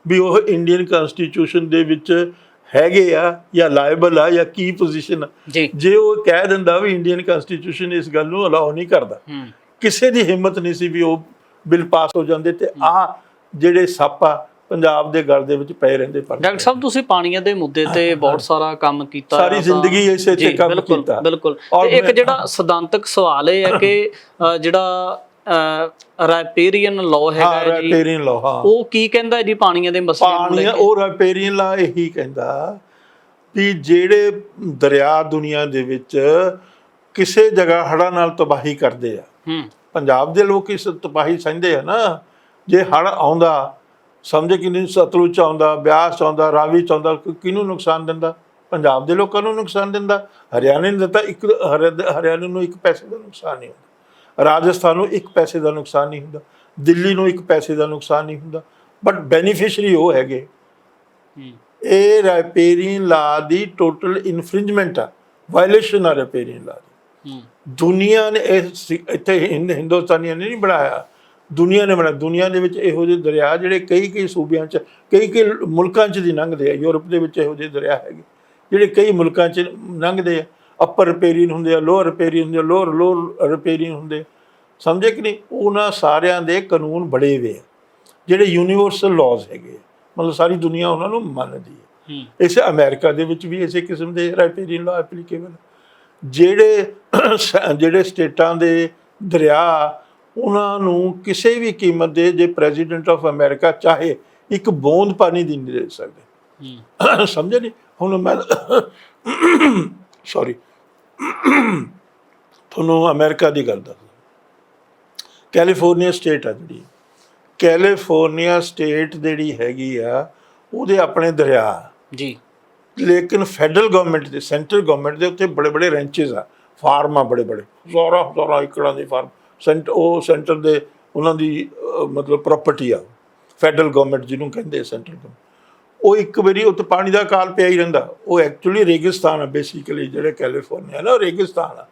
ਵੀ ਉਹ ਇੰਡੀਅਨ ਕਨਸਟੀਟਿਊਸ਼ਨ ਦੇ ਵਿੱਚ ਹੈਗੇ ਆ ਜਾਂ ਲਾਇਬਲ ਆ ਜਾਂ ਕੀ ਪੋਜੀਸ਼ਨ ਆ। ਜੇ ਉਹ ਕਹਿ ਦਿੰਦਾ ਵੀ ਇੰਡੀਅਨ ਕਨਸਟੀਟਿਊਸ਼ਨ ਇਸ ਗੱਲ ਨੂੰ ਅਲਾਓ ਨਹੀਂ ਕਰਦਾ, ਕਿਸੇ ਦੀ ਹਿੰਮਤ ਨਹੀਂ ਸੀ ਵੀ ਉਹ ਬਿੱਲ ਪਾਸ ਹੋ ਜਾਂਦੇ। ਤੇ ਆਹ ਜਿਹੜੇ ਸੱਪ ਆ ਪੰਜਾਬ ਦੇ ਗਲ ਦੇ ਵਿੱਚ ਪਏ ਰਹਿੰਦੇ। ਡਾਕਟਰ ਸਾਹਿਬ, ਤੁਸੀਂ ਪਾਣੀਆਂ ਦੇ ਮੁੱਦੇ ਤੇ ਬਹੁਤ ਸਾਰਾ ਕੰਮ ਕੀਤਾ, ਸਾਰੀ ਜ਼ਿੰਦਗੀ ਇਸੇ ਤੇ ਕੰਮ ਕੀਤਾ। ਬਿਲਕੁਲ। ਇੱਕ ਜਿਹੜਾ ਸਿਧਾਂਤਕ ਸਵਾਲ ਇਹ ਹੈ ਕਿ ਜਿਹੜਾ ਰਾਇਪੇਰੀਅਨ ਲਾਅ ਹੈਗਾ ਜੀ, ਰਾਇਪੇਰੀਅਨ ਲਾਅ, ਹਾਂ, ਉਹ ਕੀ ਕਹਿੰਦਾ ਜੀ ਪਾਣੀਆਂ ਦੇ ਮਸਲੇ ਨੂੰ? ਉਹ ਰਾਇਪੇਰੀਅਨ ਲਾਅ ਇਹੀ ਕਹਿੰਦਾ ਵੀ ਜਿਹੜੇ ਦਰਿਆ ਦੁਨੀਆ ਦੇ ਵਿੱਚ ਕਿਸੇ ਜਗ੍ਹਾ ਹੜ੍ਹਾਂ ਨਾਲ ਤਬਾਹੀ ਕਰਦੇ ਆ, ਪੰਜਾਬ ਦੇ ਲੋਕ ਇਸ ਤਬਾਹੀ ਸਹਿੰਦੇ ਆ ਨਾ। ਜੇ ਹੜ੍ਹ ਆਉਂਦਾ, ਸਮਝੇ ਕਿ ਨਹੀਂ, ਸਤਲੁਜ 'ਚ ਆਉਂਦਾ, ਬਿਆਸ 'ਚ ਆਉਂਦਾ, ਰਾਵੀ 'ਚ ਆਉਂਦਾ, ਕਿਹਨੂੰ ਨੁਕਸਾਨ ਦਿੰਦਾ? ਪੰਜਾਬ ਦੇ ਲੋਕਾਂ ਨੂੰ ਨੁਕਸਾਨ ਦਿੰਦਾ। ਹਰਿਆਣੇ ਨੂੰ ਦਿੱਤਾ, ਹਰਿਆਣੇ ਨੂੰ 1 ਪੈਸੇ ਦਾ ਨੁਕਸਾਨ ਨਹੀਂ ਹੁੰਦਾ। ਰਾਜਸਥਾਨ ਨੂੰ 1 ਪੈਸੇ ਦਾ ਨੁਕਸਾਨ ਨਹੀਂ ਹੁੰਦਾ। ਦਿੱਲੀ ਨੂੰ 1 ਪੈਸੇ ਦਾ ਨੁਕਸਾਨ ਨਹੀਂ ਹੁੰਦਾ। ਬਟ ਬੈਨੀਫਿਸ਼ਰੀ ਉਹ ਹੈਗੇ। ਇਹ ਰਾਇਪੇਰੀਅਨ ਲਾਅ ਦੀ ਟੋਟਲ ਇਨਫ੍ਰਿੰਜਮੈਂਟ ਆ, ਵਾਇਲੇਸ਼ਨ ਆ ਰਾਇਪੇਰੀਅਨ ਲਾਅ ਦੀ। ਦੁਨੀਆ ਨੇ ਇੱਥੇ ਹਿੰਦੁਸਤਾਨੀਆਂ ਨੇ ਨਹੀਂ ਬਣਾਇਆ, ਦੁਨੀਆ ਨੇ ਬਣਾਇਆ। ਦੁਨੀਆ ਦੇ ਵਿੱਚ ਇਹੋ ਜਿਹੇ ਦਰਿਆ ਜਿਹੜੇ ਕਈ ਸੂਬਿਆਂ 'ਚ, ਕਈ ਮੁਲਕਾਂ 'ਚ ਦੀ ਲੰਘਦੇ ਆ। ਯੂਰਪ ਦੇ ਵਿੱਚ ਇਹੋ ਜਿਹੇ ਦਰਿਆ ਹੈਗੇ ਜਿਹੜੇ ਕਈ ਮੁਲਕਾਂ 'ਚ ਲੰਘਦੇ ਆ। ਅਪਰ ਰਿਪੇਰੀਅਨ ਹੁੰਦੇ ਆ, ਲੋਅਰ ਰਿਪੇਰੀਅਨ ਹੁੰਦੇ ਆ, ਲੋਅਰ ਰਿਪੇਰੀਅਨ ਹੁੰਦੇ। ਸਮਝੇ ਕਿ ਨਹੀਂ? ਉਹਨਾਂ ਸਾਰਿਆਂ ਦੇ ਕਾਨੂੰਨ ਬੜੇ ਵੇ ਆ ਜਿਹੜੇ ਯੂਨੀਵਰਸਲ ਲਾਜ਼ ਹੈਗੇ, ਮਤਲਬ ਸਾਰੀ ਦੁਨੀਆ ਉਹਨਾਂ ਨੂੰ ਮੰਨਦੀ ਹੈ। ਇਸੇ ਅਮਰੀਕਾ ਦੇ ਵਿੱਚ ਵੀ ਇਸੇ ਕਿਸਮ ਦੇ ਰਾਇਪੇਰੀਅਨ ਲਾਅ ਐਪਲੀਕੇਬਲ। ਜਿਹੜੇ ਸਟੇਟਾਂ ਦੇ ਦਰਿਆ, ਉਹਨਾਂ ਨੂੰ ਕਿਸੇ ਵੀ ਕੀਮਤ ਦੇ, ਜੇ ਪ੍ਰੈਜ਼ੀਡੈਂਟ ਆਫ ਅਮਰੀਕਾ ਚਾਹੇ, 1 ਬੂੰਦ ਪਾਣੀ ਦੀ ਨਹੀਂ ਦੇ ਸਕਦੇ। ਸਮਝੇ ਨਹੀਂ? ਹੁਣ ਮੈਂ ਸੌਰੀ ਤੁਹਾਨੂੰ ਅਮਰੀਕਾ ਦੀ ਗੱਲ ਦੱਸਦਾ। ਕੈਲੀਫੋਰਨੀਆ ਸਟੇਟ ਆ ਜਿਹੜੀ, ਕੈਲੀਫੋਰਨੀਆ ਸਟੇਟ ਜਿਹੜੀ ਹੈਗੀ ਆ, ਉਹਦੇ ਆਪਣੇ ਦਰਿਆ ਜੀ, ਲੇਕਿਨ ਫੈਡਰਲ ਗਵਰਨਮੈਂਟ ਦੇ, ਸੈਂਟਰਲ ਗਵਰਨਮੈਂਟ ਦੇ ਉੱਤੇ ਬੜੇ ਰੈਂਚਿਸ ਆ, ਫਾਰਮ ਆ, ਬੜੇ ਹਜ਼ਾਰਾਂ ਏਕੜਾਂ ਦੇ ਫਾਰਮ। ਉਹ ਸੈਂਟਰ ਦੇ ਉਹਨਾਂ ਦੀ ਮਤਲਬ ਪ੍ਰਾਪਰਟੀ ਆ, ਫੈਡਰਲ ਗਵਰਨਮੈਂਟ ਜਿਹਨੂੰ ਕਹਿੰਦੇ ਸੈਂਟਰਲ ਗਵਰਨਮੈਂਟ। ਉਹ ਇੱਕ ਵਾਰੀ ਉੱਥੇ ਪਾਣੀ ਦਾ ਅਕਾਲ ਪਿਆ ਹੀ ਰਹਿੰਦਾ। ਉਹ ਐਕਚੁਅਲੀ ਰੇਗਿਸਤਾਨ ਆ, ਬੇਸਿਕਲੀ ਜਿਹੜੇ ਕੈਲੀਫੋਰਨੀਆ ਨਾ, ਉਹ ਰੇਗਿਸਤਾਨ ਆ।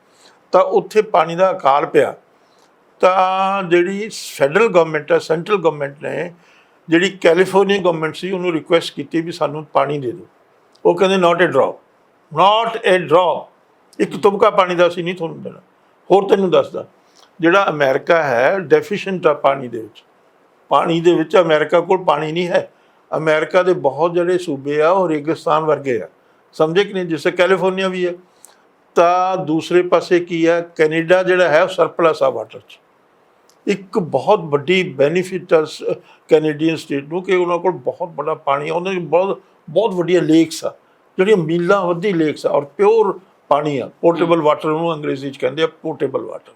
ਤਾਂ ਉੱਥੇ ਪਾਣੀ ਦਾ ਅਕਾਲ ਪਿਆ ਤਾਂ ਜਿਹੜੀ ਫੈਡਰਲ ਗਵਰਨਮੈਂਟ ਆ, ਸੈਂਟਰਲ ਗਵਰਨਮੈਂਟ ਨੇ, ਜਿਹੜੀ ਕੈਲੀਫੋਰਨੀਆ ਗਵਰਨਮੈਂਟ ਸੀ, ਉਹਨੂੰ ਰਿਕੁਐਸਟ ਕੀਤੀ ਵੀ ਸਾਨੂੰ ਪਾਣੀ ਦੇ ਦਿਓ। ਉਹ ਕਹਿੰਦੇ ਨਾਟ ਏ ਡ੍ਰੌਪ। ਇੱਕ ਤੁਪਕਾ ਪਾਣੀ ਦਾ ਅਸੀਂ ਨਹੀਂ ਤੁਹਾਨੂੰ ਦੇਣਾ। ਹੋਰ ਤੈਨੂੰ ਦੱਸਦਾ, ਜਿਹੜਾ ਅਮਰੀਕਾ ਹੈ ਡੈਫੀਸ਼ੀਐਂਟ ਆ ਪਾਣੀ ਦੇ ਵਿੱਚ ਅਮਰੀਕਾ ਕੋਲ ਪਾਣੀ ਨਹੀਂ ਹੈ। ਅਮਰੀਕਾ ਦੇ ਬਹੁਤ ਜਿਹੜੇ ਸੂਬੇ ਆ ਉਹ ਰੇਗਿਸਤਾਨ ਵਰਗੇ ਆ, ਸਮਝੇ ਕਿ ਨਹੀਂ, ਜਿਵੇਂ ਕੈਲੀਫੋਰਨੀਆ ਵੀ ਹੈ। ਤਾਂ ਦੂਸਰੇ ਪਾਸੇ ਕੀ ਹੈ, ਕੈਨੇਡਾ ਜਿਹੜਾ ਹੈ ਉਹ ਸਰਪਲਸ ਆ ਵਾਟਰ 'ਚ। ਇੱਕ ਬਹੁਤ ਵੱਡੀ ਬੈਨੀਫਿਟ ਆ ਕੈਨੇਡੀਅਨ ਸਟੇਟ ਨੂੰ ਕਿ ਉਹਨਾਂ ਕੋਲ ਬਹੁਤ ਬੜਾ ਪਾਣੀ ਆ, ਉਹਨਾਂ ਦੀ ਬਹੁਤ ਵੱਡੀਆਂ ਲੇਕਸ ਆ, ਜਿਹੜੀਆਂ ਮੀਲਾਂ ਵੱਧੀ ਲੇਕਸ ਆ, ਔਰ ਪਿਓਰ ਪਾਣੀ ਆ, ਪੋਰਟੇਬਲ ਵਾਟਰ ਨੂੰ ਅੰਗਰੇਜ਼ੀ 'ਚ ਕਹਿੰਦੇ ਆ, ਪੋਰਟੇਬਲ ਵਾਟਰ,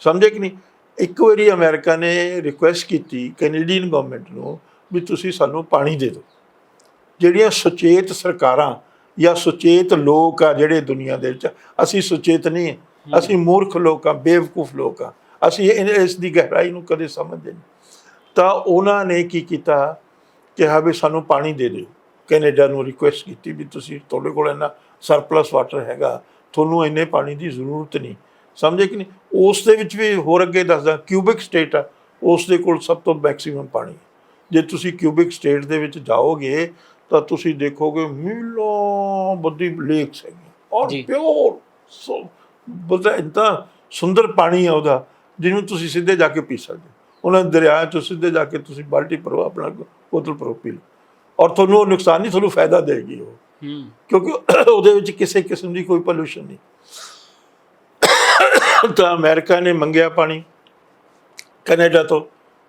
ਸਮਝੇ ਕਿ ਨਹੀਂ। ਇੱਕ ਵਾਰੀ ਅਮਰੀਕਾ ਨੇ ਰਿਕੁਐਸਟ ਕੀਤੀ ਕੈਨੇਡੀਅਨ ਗਵਰਨਮੈਂਟ ਨੂੰ ਵੀ ਤੁਸੀਂ ਸਾਨੂੰ ਪਾਣੀ ਦੇ ਦਿਓ। ਜਿਹੜੀਆਂ ਸੁਚੇਤ ਸਰਕਾਰਾਂ ਜਾਂ ਸੁਚੇਤ ਲੋਕ ਆ ਜਿਹੜੇ ਦੁਨੀਆ ਦੇ ਵਿੱਚ, ਅਸੀਂ ਸੁਚੇਤ ਨਹੀਂ, ਅਸੀਂ ਮੂਰਖ ਲੋਕ ਆ, ਬੇਵਕੂਫ ਲੋਕ ਆ, ਅਸੀਂ ਇਸ ਦੀ ਗਹਿਰਾਈ ਨੂੰ ਕਦੇ ਸਮਝਦੇ ਨਹੀਂ। ਤਾਂ ਉਹਨਾਂ ਨੇ ਕੀ ਕੀਤਾ, ਕਿਹਾ ਵੀ ਸਾਨੂੰ ਪਾਣੀ ਦੇ ਦਿਓ। ਕੈਨੇਡਾ ਨੂੰ ਰਿਕੁਐਸਟ ਕੀਤੀ ਵੀ ਤੁਸੀਂ, ਤੁਹਾਡੇ ਕੋਲ ਇੰਨਾ ਸਰਪਲਸ ਵਾਟਰ ਹੈਗਾ, ਤੁਹਾਨੂੰ ਇੰਨੇ ਪਾਣੀ ਦੀ ਜ਼ਰੂਰਤ ਨਹੀਂ, ਸਮਝੇ ਕਿ ਨਹੀਂ। ਉਸ ਦੇ ਵਿੱਚ ਵੀ ਹੋਰ ਅੱਗੇ ਦੱਸਦਾ, ਕਿਊਬਿਕ ਸਟੇਟ ਆ, ਉਸ ਦੇ ਕੋਲ ਸਭ ਤੋਂ ਮੈਕਸੀਮਮ ਪਾਣੀ। ਜੇ ਤੁਸੀਂ ਕਿਊਬਿਕ ਸਟੇਟ ਦੇ ਵਿੱਚ ਜਾਓਗੇ ਤਾਂ ਤੁਸੀਂ ਦੇਖੋਗੇ ਮੀਲੋਂ ਵੱਡੀ ਲੇਕਸ ਹੈਗੀਆਂ ਔਰ ਪਿਓਰ ਬੋਲਦਾ ਇੰਨਾ ਸੁੰਦਰ ਪਾਣੀ ਆ ਉਹਦਾ, ਜਿਹਨੂੰ ਤੁਸੀਂ ਸਿੱਧੇ ਜਾ ਕੇ ਪੀ ਸਕਦੇ ਹੋ। ਉਹਨਾਂ ਦਰਿਆ 'ਚੋਂ ਸਿੱਧੇ ਜਾ ਕੇ ਤੁਸੀਂ ਬਾਲਟੀ ਭਰੋ, ਆਪਣਾ ਬੋਤਲ ਭਰੋ, ਪੀ ਲਓ, ਔਰ ਤੁਹਾਨੂੰ ਉਹ ਨੁਕਸਾਨ ਨਹੀਂ, ਤੁਹਾਨੂੰ ਫਾਇਦਾ ਦੇਗੀ ਉਹ, ਕਿਉਂਕਿ ਉਹਦੇ ਵਿੱਚ ਕਿਸੇ ਕਿਸਮ ਦੀ ਕੋਈ ਪੋਲਿਊਸ਼ਨ ਨਹੀਂ। ਤਾਂ ਅਮਰੀਕਾ ਨੇ ਮੰਗਿਆ ਪਾਣੀ ਕੈਨੇਡਾ ਤੋਂ,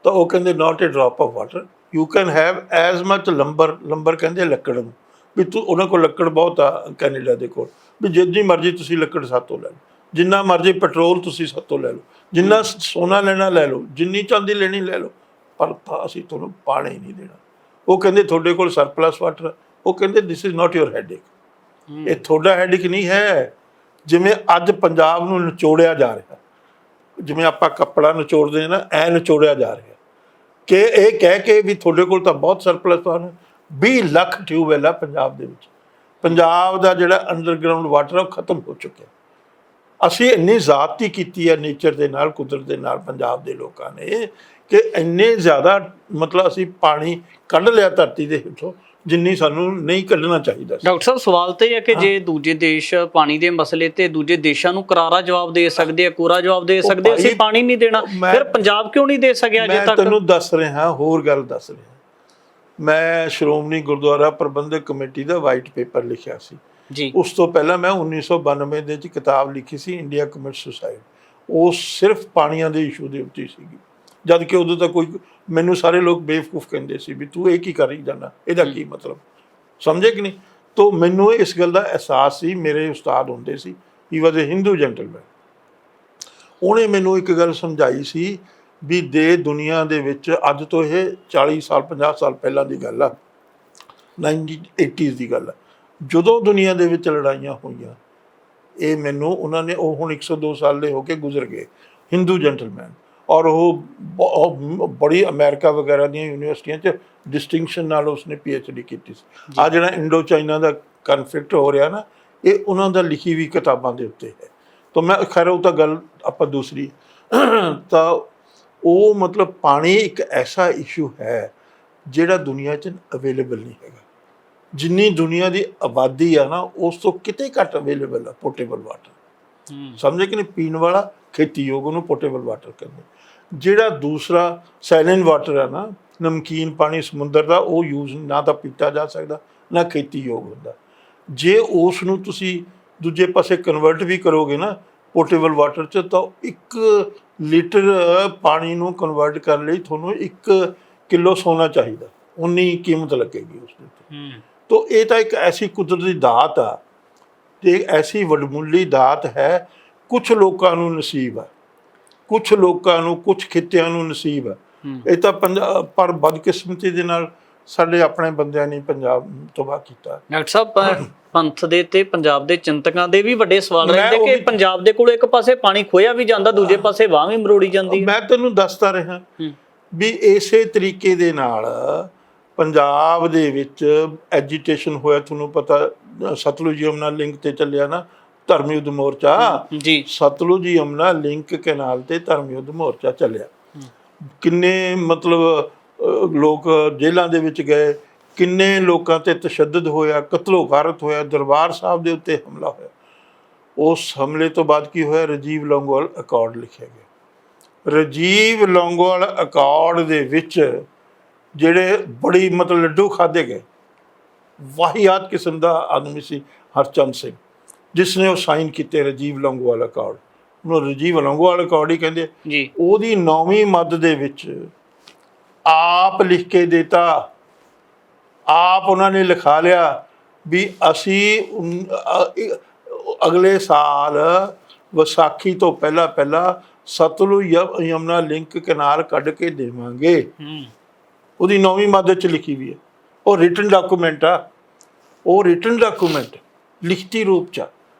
ਤਾਂ ਉਹ ਕਹਿੰਦੇ not a drop of water, you can have as much lumber ਕਹਿੰਦੇ ਲੱਕੜ ਨੂੰ, ਵੀ ਤੂੰ ਉਹਨਾਂ ਕੋਲ ਲੱਕੜ ਬਹੁਤ ਆ ਕੈਨੇਡਾ ਦੇ ਕੋਲ, ਵੀ ਜਿੰਨੀ ਮਰਜ਼ੀ ਤੁਸੀਂ ਲੱਕੜ ਸਾਤੋਂ ਲੈ ਲਓ, ਜਿੰਨਾ ਮਰਜ਼ੀ ਪੈਟਰੋਲ ਤੁਸੀਂ ਸਾਤੋਂ ਲੈ ਲਓ, ਜਿੰਨਾ ਸੋਨਾ ਲੈਣਾ ਲੈ ਲਓ, ਜਿੰਨੀ ਚਾਂਦੀ ਲੈਣੀ ਲੈ ਲਓ, ਪਰ ਅਸੀਂ ਤੁਹਾਨੂੰ ਪਾਣੀ ਨਹੀਂ ਦੇਣਾ। ਉਹ ਕਹਿੰਦੇ ਤੁਹਾਡੇ ਕੋਲ ਸਰਪਲਸ ਵਾਟਰ, ਉਹ ਕਹਿੰਦੇ this is not your headache, ਇਹ ਤੁਹਾਡਾ ਹੈਡੇਕ ਨਹੀਂ ਹੈ। ਜਿਵੇਂ ਅੱਜ ਪੰਜਾਬ ਨੂੰ ਨਿਚੋੜਿਆ ਜਾ ਰਿਹਾ, ਜਿਵੇਂ ਆਪਾਂ ਕੱਪੜਾ ਨਿਚੋੜਦੇ ਹਾਂ ਨਾ, ਐ ਨਿਚੋੜਿਆ ਜਾ ਰਿਹਾ ਕਿ ਇਹ ਕਹਿ ਕੇ ਵੀ ਤੁਹਾਡੇ ਕੋਲ ਤਾਂ ਬਹੁਤ ਸਰਪਲਸ ਵਾਟਰ। 20 ਲੱਖ ਟਿਊਬਵੈੱਲ ਆ ਪੰਜਾਬ ਦੇ ਵਿੱਚ, ਪੰਜਾਬ ਦਾ ਜਿਹੜਾ ਅੰਡਰਗਰਾਊਂਡ ਵਾਟਰ ਉਹ ਖਤਮ ਹੋ ਚੁੱਕਿਆ। ਅਸੀਂ ਇੰਨੀ ਜ਼ਿਆਦਤੀ ਕੀਤੀ ਹੈ ਨੇਚਰ ਦੇ ਨਾਲ, ਕੁਦਰਤ ਦੇ ਨਾਲ, ਪੰਜਾਬ ਦੇ ਲੋਕਾਂ ਨੇ, ਕਿ ਇੰਨੇ ਜ਼ਿਆਦਾ ਮਤਲਬ ਅਸੀਂ ਪਾਣੀ ਕੱਢ ਲਿਆ ਧਰਤੀ ਦੇ ਵਿੱਚੋਂ, ਜਿੰਨੀ ਸਾਨੂੰ ਨਹੀਂ ਕੱਢਣਾ ਚਾਹੀਦਾ ਸੀ। ਡਾਕਟਰ ਸਾਹਿਬ, ਸਵਾਲ ਤਾਂ ਇਹ ਹੈ ਕਿ ਜੇ ਦੂਜੇ ਦੇਸ਼ ਪਾਣੀ ਦੇ ਮਸਲੇ ਤੇ ਦੂਜੇ ਦੇਸ਼ਾਂ ਨੂੰ ਕਰਾਰਾ ਜਵਾਬ ਦੇ ਸਕਦੇ ਆ, ਕੋਰਾ ਜਵਾਬ ਦੇ ਸਕਦੇ, ਅਸੀਂ ਪਾਣੀ ਨਹੀਂ ਦੇਣਾ, ਫਿਰ ਪੰਜਾਬ ਕਿਉਂ ਨਹੀਂ ਦੇ ਸਕਿਆ ਅਜੇ ਤੱਕ? ਮੈਂ ਤੈਨੂੰ ਦੱਸ ਰਿਹਾ, ਹੋਰ ਗੱਲ ਦੱਸ ਰਿਹਾ। ਮੈਂ ਸ਼੍ਰੋਮਣੀ ਗੁਰਦੁਆਰਾ ਪ੍ਰਬੰਧਕ ਕਮੇਟੀ ਦਾ ਵਾਈਟ ਪੇਪਰ ਲਿਖਿਆ ਸੀ ਜੀ। ਉਸ ਤੋਂ ਪਹਿਲਾਂ ਮੈਂ 1992 ਦੇ ਵਿੱਚ ਕਿਤਾਬ ਲਿਖੀ ਸੀ, ਇੰਡੀਆ ਕਮਿਟ ਸੁਸਾਇਡ, ਉਹ ਸਿਰਫ ਪਾਣੀਆਂ ਦੇ ਇਸ਼ੂ ਦੇ ਉੱਤੇ ਸੀਗੀ। ਜਦ ਕਿ ਉਦੋਂ ਤਾਂ ਕੋਈ, ਮੈਨੂੰ ਸਾਰੇ ਲੋਕ ਬੇਵਕੂਫ ਕਹਿੰਦੇ ਸੀ ਵੀ ਤੂੰ ਇਹ ਕੀ ਕਰੀ ਜਾਂਦਾ, ਇਹਦਾ ਕੀ ਮਤਲਬ, ਸਮਝੇ ਕਿ ਨਹੀਂ। ਤਾਂ ਮੈਨੂੰ ਇਸ ਗੱਲ ਦਾ ਅਹਿਸਾਸ ਸੀ, ਮੇਰੇ ਉਸਤਾਦ ਹੁੰਦੇ ਸੀ, ਹੀ ਵਾਜ਼ ਏ ਹਿੰਦੂ ਜੈਂਟਲਮੈਨ, ਉਹਨੇ ਮੈਨੂੰ ਇੱਕ ਗੱਲ ਸਮਝਾਈ ਸੀ ਵੀ ਦੁਨੀਆ ਦੇ ਵਿੱਚ ਅੱਜ ਤੋਂ ਇਹ 40 ਸਾਲ 50 ਸਾਲ ਪਹਿਲਾਂ ਦੀ ਗੱਲ ਆ, 1980s ਦੀ ਗੱਲ ਆ, ਜਦੋਂ ਦੁਨੀਆ ਦੇ ਵਿੱਚ ਲੜਾਈਆਂ ਹੋਈਆਂ, ਇਹ ਮੈਨੂੰ ਉਹਨਾਂ ਨੇ, ਉਹ ਹੁਣ 102 ਸਾਲ ਦੇ ਹੋ ਕੇ ਗੁਜ਼ਰ ਗਏ, ਹਿੰਦੂ ਜੈਂਟਲਮੈਨ, ਔਰ ਉਹ ਬੜੀ ਅਮਰੀਕਾ ਵਗੈਰਾ ਦੀਆਂ ਯੂਨੀਵਰਸਿਟੀਆਂ 'ਚ ਡਿਸਟਿੰਕਸ਼ਨ ਨਾਲ ਉਸਨੇ PhD ਕੀਤੀ ਸੀ। ਆ ਜਿਹੜਾ ਇੰਡੋ ਚਾਈਨਾ ਦਾ ਕਨਫਲਿਕਟ ਹੋ ਰਿਹਾ ਨਾ, ਇਹ ਉਹਨਾਂ ਦਾ ਲਿਖੀ ਵੀ ਕਿਤਾਬਾਂ ਦੇ ਉੱਤੇ ਹੈ। ਤਾਂ ਮੈਂ ਖੈਰ ਉਹ ਤਾਂ ਗੱਲ ਆਪਾਂ ਦੂਸਰੀ, ਤਾਂ ਉਹ ਮਤਲਬ ਪਾਣੀ ਇੱਕ ਐਸਾ ਇਸ਼ੂ ਹੈ ਜਿਹੜਾ ਦੁਨੀਆ 'ਚ ਅਵੇਲੇਬਲ ਨਹੀਂ ਹੈਗਾ। ਜਿੰਨੀ ਦੁਨੀਆ ਦੀ ਆਬਾਦੀ ਆ ਨਾ, ਉਸ ਤੋਂ ਕਿਤੇ ਘੱਟ ਅਵੇਲੇਬਲ ਆ ਪੋਰਟੇਬਲ ਵਾਟਰ, ਸਮਝੇ ਕਿ ਨਹੀਂ। ਪੀਣ ਵਾਲਾ ਖੇਤੀਯੋਗ ਉਹਨੂੰ ਪੋਰਟੇਬਲ ਵਾਟਰ ਕਹਿੰਦੇ। ਜਿਹੜਾ ਦੂਸਰਾ ਸੈਲਿਨ ਵਾਟਰ ਹੈ ਨਾ, ਨਮਕੀਨ ਪਾਣੀ ਸਮੁੰਦਰ ਦਾ, ਉਹ ਯੂਜ਼ ਨਾ ਤਾਂ ਪੀਤਾ ਜਾ ਸਕਦਾ ਨਾ ਖੇਤੀਯੋਗ ਹੁੰਦਾ। ਜੇ ਉਸ ਨੂੰ ਤੁਸੀਂ ਦੂਜੇ ਪਾਸੇ ਕਨਵਰਟ ਵੀ ਕਰੋਗੇ ਨਾ ਪੋਰਟੇਬਲ ਵਾਟਰ 'ਚ, ਤਾਂ 1 ਲੀਟਰ ਪਾਣੀ ਨੂੰ ਕਨਵਰਟ ਕਰਨ ਲਈ ਤੁਹਾਨੂੰ 1 ਕਿਲੋ ਸੋਨਾ ਚਾਹੀਦਾ, ਉਨੀ ਕੀਮਤ ਲੱਗੇਗੀ ਉਸ ਦੇ ਉੱਤੇ। ਤਾਂ ਇਹ ਤਾਂ ਇੱਕ ਐਸੀ ਕੁਦਰਤ ਦੀ ਦਾਤ ਆ, ਤੇ ਐਸੀ ਵਡਮੁੱਲੀ ਦਾਤ ਹੈ, ਕੁਛ ਲੋਕਾਂ ਨੂੰ ਨਸੀਬ ਹੈ, ਕੁਛ ਲੋਕਾਂ ਨੂੰ, ਕੁਛ ਖਿੱਤਿਆਂ ਨੂੰ ਨਸੀਬ ਹੈ। ਇਹ ਤਾਂ ਪਰ ਬਦਕਿਸਮਤੀ ਦੇ ਨਾਲ ਸਾਡੇ ਆਪਣੇ ਬੰਦਿਆਂ ਨੇ ਪੰਜਾਬ ਤਬਾਹ ਕੀਤਾ। ਡਾਕਟਰ ਸਾਹਿਬ, ਪੰਥ ਦੇ ਤੇ ਪੰਜਾਬ ਦੇ ਚਿੰਤਕਾਂ ਦੇ ਵੀ ਵੱਡੇ ਸਵਾਲ ਰਹਿੰਦੇ ਕਿ ਪੰਜਾਬ ਦੇ ਕੋਲ ਇੱਕ ਪਾਸੇ ਪਾਣੀ ਖੋਇਆ ਵੀ ਜਾਂਦਾ, ਦੂਜੇ ਪਾਸੇ ਵਾਹ ਵੀ ਮਰੋੜੀ ਜਾਂਦੀ ਹੈ। ਮੈਂ ਤੈਨੂੰ ਦੱਸਦਾ ਰਿਹਾ ਵੀ ਇਸੇ ਤਰੀਕੇ ਦੇ ਨਾਲ ਪੰਜਾਬ ਦੇ ਵਿੱਚ ਐਜੀਟੇਸ਼ਨ ਹੋਇਆ। ਤੁਹਾਨੂੰ ਪਤਾ, ਸਤਲੁਜ ਯਮੁਨਾ ਲਿੰਕ ਤੇ ਚੱਲਿਆ ਨਾ ਧਰਮ ਯੁੱਧ ਮੋਰਚਾ ਜੀ, ਸਤਲੁਜ ਯਮੁਨਾ ਲਿੰਕ ਕੈਨਾਲ ਤੇ ਧਰਮ ਯੁੱਧ ਮੋਰਚਾ ਚੱਲਿਆ। ਕਿੰਨੇ ਮਤਲਬ ਲੋਕ ਜੇਲ੍ਹਾਂ ਦੇ ਵਿੱਚ ਗਏ, ਕਿੰਨੇ ਲੋਕਾਂ ਤੇ ਤਸ਼ੱਦਦ ਹੋਇਆ, ਕਤਲੋ ਗਾਰਤ ਹੋਇਆ, ਦਰਬਾਰ ਸਾਹਿਬ ਦੇ ਉੱਤੇ ਹਮਲਾ ਹੋਇਆ। ਉਸ ਹਮਲੇ ਤੋਂ ਬਾਅਦ ਕੀ ਹੋਇਆ, ਰਾਜੀਵ ਲੌਂਗੋਵਾਲ ਅਕੋਰਡ ਲਿਖਿਆ ਗਿਆ। ਰਾਜੀਵ ਲੌਂਗੋਵਾਲ ਅਕੋਰਡ ਦੇ ਵਿੱਚ ਜਿਹੜੇ ਬੜੀ ਮਤਲਬ ਲੱਡੂ ਖਾਧੇ ਗਏ, ਵਾਹੀਆਤ ਕਿਸਮ ਦਾ ਆਦਮੀ ਸੀ ਹਰਚੰਦ ਸਿੰਘ, ਜਿਸ ਨੇ ਉਹ ਸਾਈਨ ਕੀਤੇ ਰਾਜੀਵ ਲੌਂਗੋਵਾਲ ਅਕੋਰਡ। ਉਹਨੂੰ ਰਾਜੀਵ ਲੌਂਗੋਵਾਲ ਅਕੋਰਡ ਹੀ ਕਹਿੰਦੇ ਜੀ। ਉਹਦੀ 9ਵੀਂ ਮੱਦ ਦੇ ਵਿੱਚ ਆਪ ਲਿਖ ਕੇ ਦਿੱਤਾ, ਆਪ ਉਹਨਾਂ ਨੇ ਲਿਖਾ ਲਿਆ ਵੀ ਅਸੀਂ ਅਗਲੇ ਸਾਲ ਵਿਸਾਖੀ ਤੋਂ ਪਹਿਲਾਂ ਸਤਲੁਜ ਯਮੁਨਾ ਲਿੰਕ ਕਨਾਲ ਕੱਢ ਕੇ ਦੇਵਾਂਗੇ। ਉਹਦੀ 9ਵੀਂ ਮੱਦ 'ਚ ਲਿਖੀ ਵੀ ਹੈ। ਉਹ ਰਿਟਨ ਡਾਕੂਮੈਂਟ ਆ, ਉਹ ਰਿਟਨ ਡਾਕੂਮੈਂਟ ਲਿਖਤੀ ਰੂਪ 'ਚ,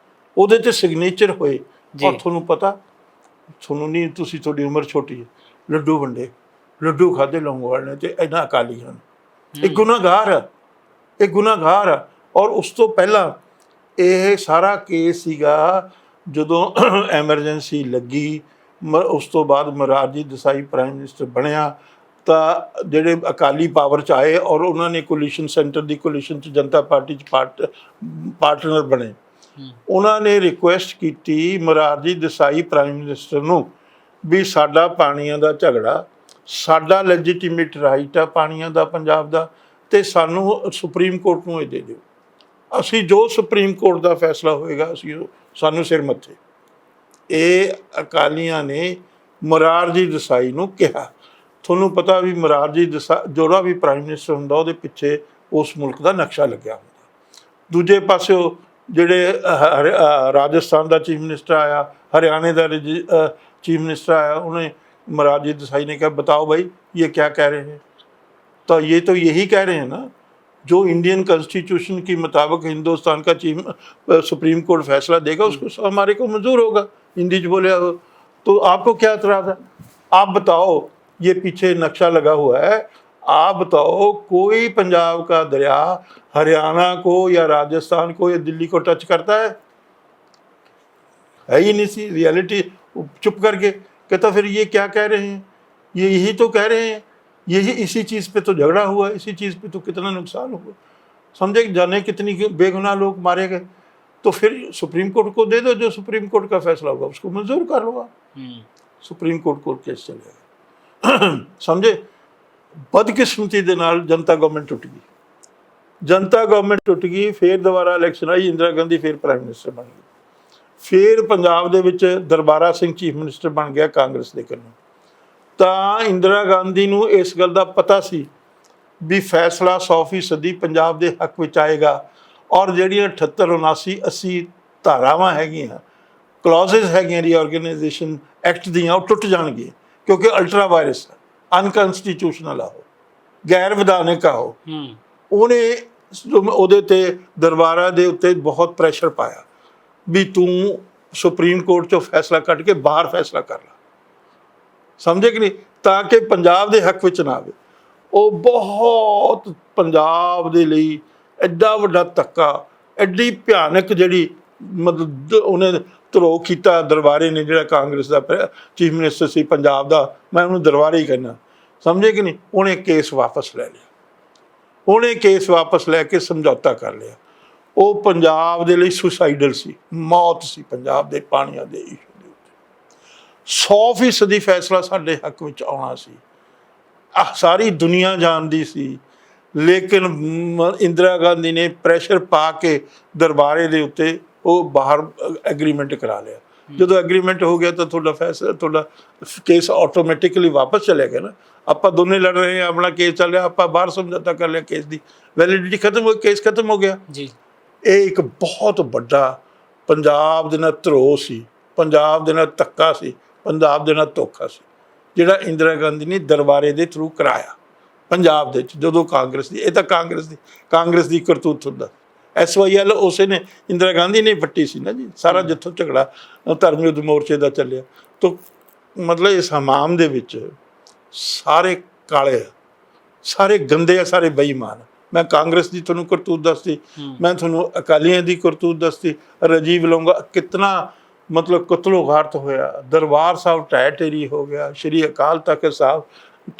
ਉਹਦੇ 'ਤੇ ਸਿਗਨੇਚਰ ਹੋਏ। ਔਰ ਤੁਹਾਨੂੰ ਪਤਾ, ਤੁਹਾਨੂੰ ਨਹੀਂ, ਤੁਸੀਂ, ਤੁਹਾਡੀ ਉਮਰ ਛੋਟੀ ਹੈ, ਲੱਡੂ ਵੰਡੇ, ਲੱਡੂ ਖਾਧੇ ਲੌਂਗੋਵਾਲ ਨੇ, ਅਤੇ ਇਹਨਾਂ ਅਕਾਲੀਆਂ ਨੇ। ਇਹ ਗੁਨਾਹਗਾਰ ਆ, ਇਹ ਗੁਨਾਹਗਾਰ ਆ। ਔਰ ਉਸ ਤੋਂ ਪਹਿਲਾਂ ਇਹ ਸਾਰਾ ਕੇਸ ਸੀਗਾ ਜਦੋਂ ਐਮਰਜੈਂਸੀ ਲੱਗੀ, ਉਸ ਤੋਂ ਬਾਅਦ ਮੋਰਾਰਜੀ ਦੇਸਾਈ ਪ੍ਰਾਈਮ ਮਿਨਿਸਟਰ ਬਣਿਆ ਤਾਂ ਜਿਹੜੇ ਅਕਾਲੀ ਪਾਵਰ 'ਚ ਆਏ ਔਰ ਉਹਨਾਂ ਨੇ ਕੋਲੀਸ਼ਨ ਸੈਂਟਰ ਦੀ ਕੋਲੀਸ਼ਨ 'ਚ ਜਨਤਾ ਪਾਰਟੀ 'ਚ ਪਾਰਟਨਰ ਬਣੇ। ਉਹਨਾਂ ਨੇ ਰਿਕੁਐਸਟ ਕੀਤੀ ਮੋਰਾਰਜੀ ਦੇਸਾਈ ਪ੍ਰਾਈਮ ਮਿਨਿਸਟਰ ਨੂੰ ਵੀ ਸਾਡਾ ਪਾਣੀਆਂ ਦਾ ਝਗੜਾ, ਸਾਡਾ ਲੈਜੀਟੀਮੇਟ ਰਾਈਟ ਆ ਪਾਣੀਆਂ ਦਾ ਪੰਜਾਬ ਦਾ, ਅਤੇ ਸਾਨੂੰ ਸੁਪਰੀਮ ਕੋਰਟ ਨੂੰ ਇਹ ਦੇ ਦਿਓ। ਅਸੀਂ ਜੋ ਸੁਪਰੀਮ ਕੋਰਟ ਦਾ ਫੈਸਲਾ ਹੋਏਗਾ ਅਸੀਂ ਸਾਨੂੰ ਸਿਰ ਮੱਥੇ। ਇਹ ਅਕਾਲੀਆਂ ਨੇ ਮੋਰਾਰਜੀ ਦੇਸਾਈ ਨੂੰ ਕਿਹਾ। ਤੁਹਾਨੂੰ ਪਤਾ ਵੀ ਮੋਰਾਰਜੀ ਦੇਸਾਈ ਜਿਹੜਾ ਵੀ ਪ੍ਰਾਈਮ ਮਿਨਿਸਟਰ ਹੁੰਦਾ ਉਹਦੇ ਪਿੱਛੇ ਉਸ ਮੁਲਕ ਦਾ ਨਕਸ਼ਾ ਲੱਗਿਆ ਹੁੰਦਾ। ਦੂਜੇ ਪਾਸਿਓ ਜਿਹੜੇ ਰਾਜਸਥਾਨ ਦਾ ਚੀਫ ਮਿਨਿਸਟਰ ਆਇਆ, ਹਰਿਆਣੇ ਦਾ चीफ मिनिस्टर आया, उन्हें मोरारजी देसाई ने कहा बताओ भाई ये क्या कह रहे हैं, तो यही कह रहे हैं ना जो इंडियन कॉन्स्टिट्यूशन के मुताबिक हिंदुस्तान का सुप्रीम कोर्ट फैसला देगा उसको हमारे को मंजूर होगा। हिंदी बोले तो आपको क्या एतराज़ है? आप बताओ, ये पीछे नक्शा लगा हुआ है, आप बताओ कोई पंजाब का दरिया हरियाणा को या राजस्थान को या दिल्ली को टच करता है ही नहीं सी। रियलिटी चुप करके कहता फिर ये क्या कह रहे हैं, ये यही तो कह रहे हैं, यही इसी चीज़ पे तो झगड़ा हुआ, इसी चीज़ पे तो कितना नुकसान हुआ, समझे, जाने कितनी बेगुनाह लोग मारे गए। तो फिर सुप्रीम कोर्ट को दे दो, जो सुप्रीम कोर्ट का फैसला होगा उसको मंजूर कर लो आप। सुप्रीम कोर्ट केस चलेगा। समझे, बदकिस्मती दे नाल जनता गवर्नमेंट टुट गई, जनता गवर्नमेंट टुट गई। फिर दोबारा इलैक्शन आई, इंदिरा गांधी फिर प्राइम मिनिस्टर बन गई। फिर पंजाब दे विच दरबारा सिंह चीफ मिनिस्टर बन गया कांग्रेस के कन्नों। ਤਾਂ ਇੰਦਰਾ ਗਾਂਧੀ ਨੂੰ ਇਸ ਗੱਲ ਦਾ ਪਤਾ ਸੀ ਵੀ ਫੈਸਲਾ 100% ਪੰਜਾਬ ਦੇ ਹੱਕ ਵਿੱਚ ਆਏਗਾ ਔਰ ਜਿਹੜੀਆਂ 78, 79, 80 ਧਾਰਾਵਾਂ ਹੈਗੀਆਂ, ਕਲੌਜ਼ਸ ਹੈਗੀਆਂ ਰੀਆਰਗੇਨਾਈਜੇਸ਼ਨ ਐਕਟ ਦੀਆਂ, ਉਹ ਟੁੱਟ ਜਾਣਗੀਆਂ ਕਿਉਂਕਿ ਅਲਟਰਾ ਵਾਇਰਸ ਅਨਕਨਸਟੀਟਿਊਸ਼ਨਲ ਆ, ਉਹ ਗੈਰ ਵਿਧਾਨਿਕ ਆ। ਉਹਨੇ ਉਹਦੇ 'ਤੇ ਦਰਬਾਰਾ ਦੇ ਉੱਤੇ ਬਹੁਤ ਪ੍ਰੈਸ਼ਰ ਪਾਇਆ ਵੀ ਤੂੰ ਸੁਪਰੀਮ ਕੋਰਟ 'ਚੋਂ ਫੈਸਲਾ ਕੱਢ ਕੇ ਬਾਹਰ ਫੈਸਲਾ ਕਰ ਲਾ, ਸਮਝੇ ਕਿ ਨਹੀਂ, ਤਾਂ ਕਿ ਪੰਜਾਬ ਦੇ ਹੱਕ ਵਿੱਚ ਨਾ ਆਵੇ। ਉਹ ਬਹੁਤ ਪੰਜਾਬ ਦੇ ਲਈ ਐਡਾ ਵੱਡਾ ਧੱਕਾ, ਐਡੀ ਭਿਆਨਕ ਜਿਹੜੀ ਮਤਲਬ ਉਹਨੇ ਧਰੋਹ ਕੀਤਾ ਦਰਬਾਰੇ ਨੇ, ਜਿਹੜਾ ਕਾਂਗਰਸ ਦਾ ਚੀਫ ਮਿਨਿਸਟਰ ਸੀ ਪੰਜਾਬ ਦਾ, ਮੈਂ ਉਹਨੂੰ ਦਰਬਾਰੇ ਹੀ ਕਹਿੰਦਾ, ਸਮਝੇ ਕਿ ਨਹੀਂ। ਉਹਨੇ ਕੇਸ ਵਾਪਸ ਲੈ ਲਿਆ, ਉਹਨੇ ਕੇਸ ਵਾਪਸ ਲੈ ਕੇ ਸਮਝੌਤਾ ਕਰ ਲਿਆ। ਉਹ ਪੰਜਾਬ ਦੇ ਲਈ ਸੁਸਾਈਡਲ ਸੀ, ਮੌਤ ਸੀ ਪੰਜਾਬ ਦੇ ਪਾਣੀਆਂ ਦੇ ਇਸ਼ੂ ਦੇ ਉੱਤੇ। 100% ਫੈਸਲਾ ਸਾਡੇ ਹੱਕ ਵਿੱਚ ਆਉਣਾ ਸੀ, ਸਾਰੀ ਦੁਨੀਆ ਜਾਣਦੀ ਸੀ। ਲੇਕਿਨ ਇੰਦਰਾ ਗਾਂਧੀ ਨੇ ਪ੍ਰੈਸ਼ਰ ਪਾ ਕੇ ਦਰਬਾਰੇ ਦੇ ਉੱਤੇ ਉਹ ਬਾਹਰ ਐਗਰੀਮੈਂਟ ਕਰਾ ਲਿਆ। ਜਦੋਂ ਐਗਰੀਮੈਂਟ ਹੋ ਗਿਆ ਤਾਂ ਤੁਹਾਡਾ ਫੈਸਲਾ, ਤੁਹਾਡਾ ਕੇਸ ਆਟੋਮੈਟਿਕਲੀ ਵਾਪਸ ਚਲੇ ਗਿਆ ਨਾ। ਆਪਾਂ ਦੋਨੇ ਲੜ ਰਹੇ ਹਾਂ, ਆਪਣਾ ਕੇਸ ਚੱਲ ਰਿਹਾ, ਆਪਾਂ ਬਾਹਰ ਸਮਝੌਤਾ ਕਰ ਲਿਆ, ਕੇਸ ਦੀ ਵੈਲਿਡਿਟੀ ਖਤਮ ਹੋ, ਕੇਸ ਖਤਮ ਹੋ ਗਿਆ ਜੀ। ਇਹ ਇੱਕ ਬਹੁਤ ਵੱਡਾ ਪੰਜਾਬ ਦੇ ਨਾਲ ਧਰੋਹ ਸੀ, ਪੰਜਾਬ ਦੇ ਨਾਲ ਧੱਕਾ ਸੀ, ਪੰਜਾਬ ਦੇ ਨਾਲ ਧੋਖਾ ਸੀ, ਜਿਹੜਾ ਇੰਦਰਾ ਗਾਂਧੀ ਨੇ ਦਰਬਾਰੇ ਦੇ ਥਰੂ ਕਰਾਇਆ ਪੰਜਾਬ ਦੇ ਵਿੱਚ। ਜਦੋਂ ਕਾਂਗਰਸ ਦੀ, ਇਹ ਤਾਂ ਕਾਂਗਰਸ ਦੀ ਕਰਤੂਤ ਹੁੰਦਾ। SYL ਉਸੇ ਨੇ, ਇੰਦਰਾ ਗਾਂਧੀ ਨੇ ਵੱਟੀ ਸੀ ਨਾ ਜੀ, ਸਾਰਾ ਜਿੱਥੋਂ ਝਗੜਾ ਧਰਮ ਯੁੱਧ ਮੋਰਚੇ ਦਾ ਚੱਲਿਆ। ਤਾਂ ਮਤਲਬ ਇਸ ਹਮਾਮ ਦੇ ਵਿੱਚ ਸਾਰੇ ਕਾਲੇ ਆ, ਸਾਰੇ ਗੰਦੇ ਆ, ਸਾਰੇ ਬੇਈਮਾਨ। ਮੈਂ ਕਾਂਗਰਸ ਦੀ ਤੁਹਾਨੂੰ ਕਰਤੂਤ ਦੱਸਦੀ, ਮੈਂ ਤੁਹਾਨੂੰ ਅਕਾਲੀਆਂ ਦੀ ਕਰਤੂਤ ਦੱਸਦੀ। ਰਾਜੀਵ ਲੌਂਗੋਵਾਲ ਕਿਤਨਾ ਮਤਲਬ ਕਤਲੋ ਗਾਰਤ ਹੋਇਆ, ਦਰਬਾਰ ਸਾਹਿਬ ਢਹਿ ਢੇਰੀ ਹੋ ਗਿਆ, ਸ਼੍ਰੀ ਅਕਾਲ ਤਖਤ ਸਾਹਿਬ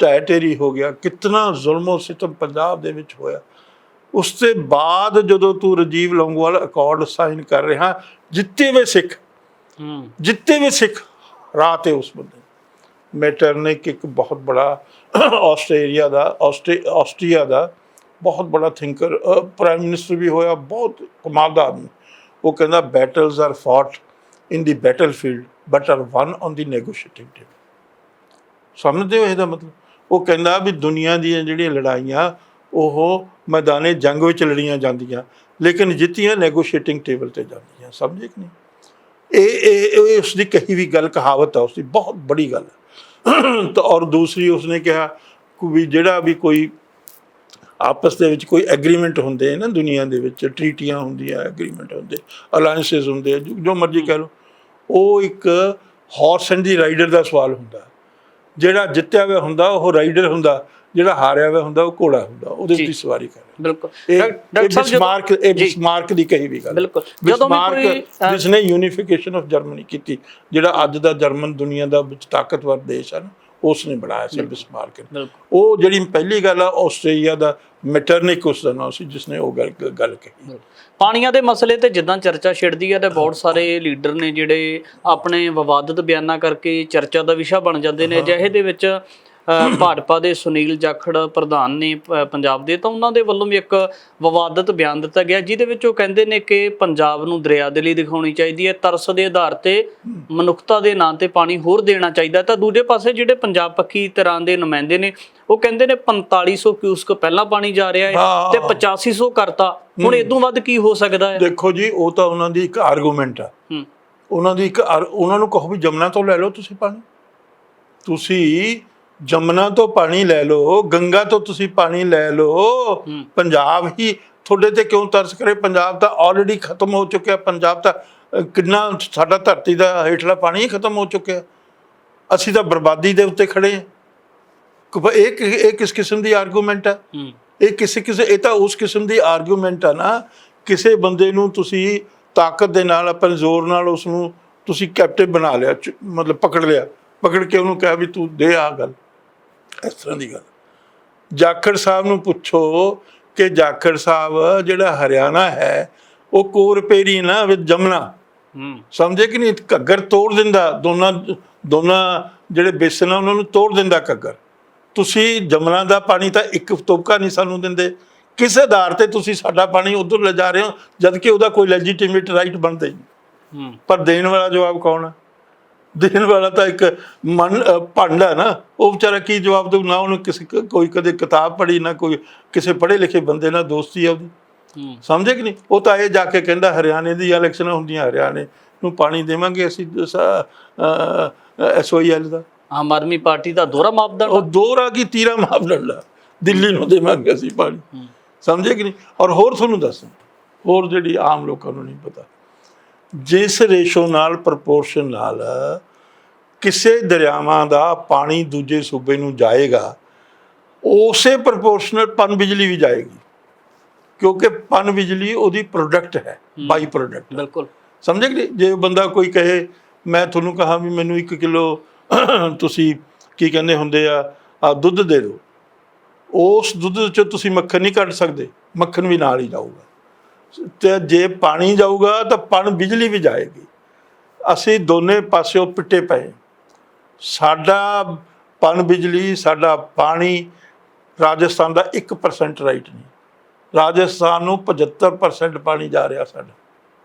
ਢਹਿ ਢੇਰੀ ਹੋ ਗਿਆ, ਕਿਤਨਾ ਜ਼ੁਲਮੋ ਸਿਤਮ ਪੰਜਾਬ ਦੇ ਵਿੱਚ ਹੋਇਆ। ਉਸ ਤੋਂ ਬਾਅਦ ਜਦੋਂ ਤੂੰ ਰਾਜੀਵ ਲੌਂਗੋਵਾਲ ਅਕੋਰਡ ਸਾਈਨ ਕਰ ਰਿਹਾ, ਜਿੱਤੇ ਵੇ ਸਿੱਖ ਰਾਹ ਤੇ ਉਸ ਬੰਦੇ ਮੈਟਰਨਿਕ ਇੱਕ ਬਹੁਤ ਬੜਾ ਆਸਟਰੀਆ ਦਾ ਬਹੁਤ ਬੜਾ ਥਿੰਕਰ, ਪ੍ਰਾਈਮ ਮਿਨਿਸਟਰ ਵੀ ਹੋਇਆ, ਬਹੁਤ ਕਮਾਲ ਦਾ ਆਦਮੀ। ਉਹ ਕਹਿੰਦਾ battles are fought in the battlefield but are won on the negotiating table. ਸਮਝਦੇ ਹੋ ਇਹਦਾ ਮਤਲਬ? ਉਹ ਕਹਿੰਦਾ ਵੀ ਦੁਨੀਆ ਦੀਆਂ ਜਿਹੜੀਆਂ ਲੜਾਈਆਂ ਉਹ ਮੈਦਾਨੇ ਜੰਗ ਵਿੱਚ ਲੜੀਆਂ ਜਾਂਦੀਆਂ, ਲੇਕਿਨ ਜਿੱਤੀਆਂ ਨੈਗੋਸ਼ੀਏਟਿੰਗ ਟੇਬਲ ਤੇ ਜਾਂਦੀਆਂ। ਸਮਝੇ ਕਿ ਨਹੀਂ? ਇਹ ਉਸਦੀ ਕਹੀ ਵੀ ਗੱਲ, ਕਹਾਵਤ ਆ ਉਸਦੀ, ਬਹੁਤ ਬੜੀ ਗੱਲ ਹੈ। ਤਾਂ ਔਰ ਦੂਸਰੀ ਉਸਨੇ ਕਿਹਾ ਵੀ ਜਿਹੜਾ ਵੀ ਕੋਈ ਆਪਸ ਦੇ ਵਿੱਚ ਕੋਈ ਐਗਰੀਮੈਂਟ ਹੁੰਦੇ ਨਾ ਦੁਨੀਆ ਦੇ ਵਿੱਚ, ਟਰੀਟੀਆਂ ਹੁੰਦੀਆਂ, ਐਗਰੀਮੈਂਟ ਹੁੰਦੇ, ਅਲਾਇੰਸਿਸ ਹੁੰਦੇ, ਜੋ ਮਰਜ਼ੀ ਕਹਿ ਲਓ, ਉਹ ਇੱਕ ਹਾਰਸ ਐਂਡ ਦੀ ਰਾਈਡਰ ਦਾ ਸਵਾਲ ਹੁੰਦਾ। ਜਿਹੜਾ ਜਿੱਤਿਆ ਹੋਇਆ ਹੁੰਦਾ ਉਹ ਰਾਈਡਰ ਹੁੰਦਾ, ਜਿਹੜਾ ਹਾਰਿਆ ਹੋਇਆ ਹੁੰਦਾ ਉਹ ਘੋੜਾ ਹੁੰਦਾ, ਉਹਦੇ ਉੱਤੇ ਸਵਾਰੀ ਕਰ। ਬਿਲਕੁਲ ਬਿਸਮਾਰਕ ਦੀ ਕਹੀ ਵੀ ਗੱਲ। ਬਿਲਕੁਲ, ਜਿਸਨੇ ਯੂਨੀਫਿਕੇਸ਼ਨ ਆਫ ਜਰਮਨੀ ਕੀਤੀ, ਜਿਹੜਾ ਅੱਜ ਦਾ ਜਰਮਨ ਦੁਨੀਆ ਦਾ ਵਿੱਚ ਤਾਕਤਵਰ ਦੇਸ਼ ਹੈ ਨਾ, ਉਸ ਨੇ ਬਣਾਇਆ ਸੀ ਬਿਸਮਾਰਕ। ਉਹ ਜਿਹੜੀ ਪਹਿਲੀ ਗੱਲ ਆ, ਆਸਟ੍ਰੇਲੀਆ ਦਾ ਮੈਟਰਨਿਕ ਉਸਦਾ ਨਾਮ ਸੀ, ਜਿਸਨੇ ਉਹ ਗੱਲ ਕਹੀ। ਪਾਣੀਆਂ ਦੇ ਮਸਲੇ ਤੇ ਜਿੱਦਾਂ ਚਰਚਾ ਛਿੜਦੀ ਹੈ ਤੇ ਬਹੁਤ ਸਾਰੇ ਲੀਡਰ ਨੇ ਜਿਹੜੇ ਆਪਣੇ ਵਿਵਾਦਤ ਬਿਆਨਾਂ ਕਰਕੇ ਚਰਚਾ ਦਾ ਵਿਸ਼ਾ ਬਣ ਜਾਂਦੇ ਨੇ। ਅਜਿਹੇ ਦੇ ਵਿੱਚ ਭਾਜਪਾ ਦੇ ਸੁਨੀਲ ਜਾਖੜ ਪ੍ਰਧਾਨ ਨੇ ਪੰਜਾਬ ਦੇ, ਤਾਂ ਉਹਨਾਂ ਦੇ ਵੱਲੋਂ ਵੀ ਇੱਕ ਵਿਵਾਦਤ ਬਿਆਨ ਦਿੱਤਾ ਗਿਆ, ਜਿਹਦੇ ਵਿੱਚ ਉਹ ਕਹਿੰਦੇ ਨੇ ਕਿ ਪੰਜਾਬ ਨੂੰ ਦਰਿਆਦਿਲੀ ਦਿਖਾਉਣੀ ਚਾਹੀਦੀ ਹੈ, ਤਰਸ ਦੇ ਆਧਾਰ ਤੇ ਮਨੁੱਖਤਾ ਦੇ ਨਾਂ ਤੇ ਪਾਣੀ ਹੋਰ ਦੇਣਾ ਚਾਹੀਦਾ। ਤਾਂ ਦੂਜੇ ਪਾਸੇ ਜਿਹੜੇ ਪੰਜਾਬ ਪੱਖੀ ਤਰ੍ਹਾਂ ਦੇ ਨੁਮਾਇੰਦੇ ਨੇ, ਉਹ ਕਹਿੰਦੇ ਨੇ 4500 ਕਿਊਸਕ ਪਹਿਲਾਂ ਪਾਣੀ ਜਾ ਰਿਹਾ ਹੈ ਤੇ 8500 ਕਰਤਾ, ਹੁਣ ਇਦੋਂ ਵੱਧ ਕੀ ਹੋ ਸਕਦਾ ਹੈ? ਦੇਖੋ ਜੀ, ਉਹ ਤਾਂ ਉਹਨਾਂ ਦੀ ਇੱਕ ਆਰਗੂਮੈਂਟ ਆ। ਉਹਨਾਂ ਨੂੰ ਕਹੋ ਵੀ ਜਮਨਾ ਤੋਂ ਲੈ ਲਓ ਤੁਸੀਂ ਪਾਣੀ, ਤੁਸੀਂ ਜਮਨਾ ਤੋਂ ਪਾਣੀ ਲੈ ਲਓ, ਗੰਗਾ ਤੋਂ ਤੁਸੀਂ ਪਾਣੀ ਲੈ ਲਓ। ਪੰਜਾਬ ਹੀ ਤੁਹਾਡੇ ਤੇ ਕਿਉਂ ਤਰਸ ਕਰੇ? ਪੰਜਾਬ ਤਾਂ ਆਲਰੇਡੀ ਖਤਮ ਹੋ ਚੁੱਕਿਆ। ਪੰਜਾਬ ਤਾਂ ਕਿੰਨਾ ਸਾਡਾ ਧਰਤੀ ਦਾ ਹੇਠਲਾ ਪਾਣੀ ਹੀ ਖਤਮ ਹੋ ਚੁੱਕਿਆ। ਅਸੀਂ ਤਾਂ ਬਰਬਾਦੀ ਦੇ ਉੱਤੇ ਖੜੇ ਹਾਂ। ਇਹ ਕਿਸ ਕਿਸਮ ਦੀ ਆਰਗੂਮੈਂਟ ਆ? ਇਹ ਤਾਂ ਉਸ ਕਿਸਮ ਦੀ ਆਰਗੂਮੈਂਟ ਆ ਨਾ, ਕਿਸੇ ਬੰਦੇ ਨੂੰ ਤੁਸੀਂ ਤਾਕਤ ਦੇ ਨਾਲ, ਆਪਣੇ ਜ਼ੋਰ ਨਾਲ ਉਸਨੂੰ ਤੁਸੀਂ ਕੈਪਟਿਵ ਬਣਾ ਲਿਆ, ਮਤਲਬ ਪਕੜ ਕੇ ਉਹਨੂੰ ਕਿਹਾ ਵੀ ਤੂੰ ਦੇ ਆ ਗੱਲ, ਇਸ ਤਰ੍ਹਾਂ ਦੀ ਗੱਲ। ਜਾਖੜ ਸਾਹਿਬ ਨੂੰ ਪੁੱਛੋ ਕਿ ਜਾਖੜ ਸਾਹਿਬ ਜਿਹੜਾ ਹਰਿਆਣਾ ਹੈ ਉਹ ਕੋਰਪੇਰੀ ਨਾ ਵਿੱਚ ਜਮਨਾ, ਸਮਝੇ ਕਿ ਨਹੀਂ? ਘੱਗਰ ਤੋੜ ਦਿੰਦਾ, ਦੋਨਾਂ ਜਿਹੜੇ ਬੇਸਨ ਆ ਉਹਨਾਂ ਨੂੰ ਤੋੜ ਦਿੰਦਾ ਘੱਗਰ। ਤੁਸੀਂ ਜਮਨਾ ਦਾ ਪਾਣੀ ਤਾਂ ਇੱਕ ਤੁਪਕਾ ਨਹੀਂ ਸਾਨੂੰ ਦਿੰਦੇ। ਕਿਸ ਆਧਾਰ ਤੇ ਤੁਸੀਂ ਸਾਡਾ ਪਾਣੀ ਉੱਧਰ ਲਿਜਾ ਰਹੇ ਹੋ, ਜਦ ਕਿ ਉਹਦਾ ਕੋਈ ਲੈਜੀਟੀਮੇਟ ਰਾਈਟ ਬਣਦਾ ਹੀ ਨਹੀਂ। ਪਰ ਦੇਣ ਵਾਲਾ ਜਵਾਬ ਕੌਣ ਆ? ਦੇਣ ਵਾਲਾ ਤਾਂ ਇੱਕ ਭੰਡ ਹੈ ਨਾ, ਉਹ ਵਿਚਾਰਾ ਕੀ ਜਵਾਬ ਦੇਊ? ਨਾ ਉਹਨੂੰ ਕੋਈ ਕਦੇ ਕਿਤਾਬ ਪੜ੍ਹੀ, ਨਾ ਕੋਈ ਕਿਸੇ ਪੜ੍ਹੇ ਲਿਖੇ ਬੰਦੇ ਨਾਲ ਦੋਸਤੀ ਆ ਉਹਦੀ। ਸਮਝੇ ਕਿ ਨਹੀਂ? ਉਹ ਤਾਂ ਇਹ ਜਾ ਕੇ ਕਹਿੰਦਾ ਹਰਿਆਣੇ ਦੀ ਇਲੈਕਸ਼ਨਾਂ ਹੁੰਦੀਆਂ, ਹਰਿਆਣੇ ਨੂੰ ਪਾਣੀ ਦੇਵਾਂਗੇ ਅਸੀਂ SOEL ਦਾ। ਆਮ ਆਦਮੀ ਪਾਰਟੀ ਦਾ ਦੋਹਰਾ ਮਾਪਦੰਡ, ਉਹ ਦੋਹਰਾ ਕੀ ਤੀਰਾ ਮਾਪਦੰਡ ਆ, ਦਿੱਲੀ ਨੂੰ ਦੇਵਾਂਗੇ ਅਸੀਂ ਪਾਣੀ। ਸਮਝੇ ਕਿ ਨਹੀਂ? ਔਰ ਹੋਰ ਤੁਹਾਨੂੰ ਦੱਸਾਂ, ਹੋਰ ਜਿਹੜੀ ਆਮ ਲੋਕਾਂ ਨੂੰ ਨਹੀਂ ਪਤਾ, ਜਿਸ ਰੇਸ਼ੋ ਨਾਲ, ਪ੍ਰਪੋਰਸ਼ਨ ਨਾਲ ਕਿਸੇ ਦਰਿਆਵਾਂ ਦਾ ਪਾਣੀ ਦੂਜੇ ਸੂਬੇ ਨੂੰ ਜਾਏਗਾ, ਉਸੇ ਪ੍ਰਪੋਰਸ਼ਨਲ ਪਨ ਬਿਜਲੀ ਵੀ ਜਾਏਗੀ, ਕਿਉਂਕਿ ਪਨ ਬਿਜਲੀ ਉਹਦੀ ਪ੍ਰੋਡਕਟ ਹੈ, ਬਾਈ ਪ੍ਰੋਡਕਟ। ਬਿਲਕੁਲ, ਸਮਝੇ ਕਿ ਜੇ ਬੰਦਾ ਕੋਈ ਕਹੇ, ਮੈਂ ਤੁਹਾਨੂੰ ਕਹਾਂ ਵੀ ਮੈਨੂੰ 1 ਕਿਲੋ ਤੁਸੀਂ ਕੀ ਕਹਿੰਦੇ ਹੁੰਦੇ ਆ ਦੁੱਧ ਦੇ ਦਿਓ, ਉਸ ਦੁੱਧ 'ਚੋਂ ਤੁਸੀਂ ਮੱਖਣ ਨਹੀਂ ਕੱਢ ਸਕਦੇ, ਮੱਖਣ ਵੀ ਨਾਲ ਹੀ ਜਾਊਗਾ। ਤੇ ਜੇ ਪਾਣੀ ਜਾਊਗਾ ਤਾਂ ਪਣ ਬਿਜਲੀ ਵੀ ਜਾਏਗੀ। ਅਸੀਂ ਦੋਨੇ ਪਾਸਿਓਂ ਪਿੱਟੇ ਪਏ। ਸਾਡਾ ਪਣ ਬਿਜਲੀ, ਸਾਡਾ ਪਾਣੀ ਰਾਜਸਥਾਨ ਦਾ 1% ਰਾਈਟ ਨਹੀਂ। ਰਾਜਸਥਾਨ ਨੂੰ 75% ਪਾਣੀ ਜਾ ਰਿਹਾ, ਸਾਡਾ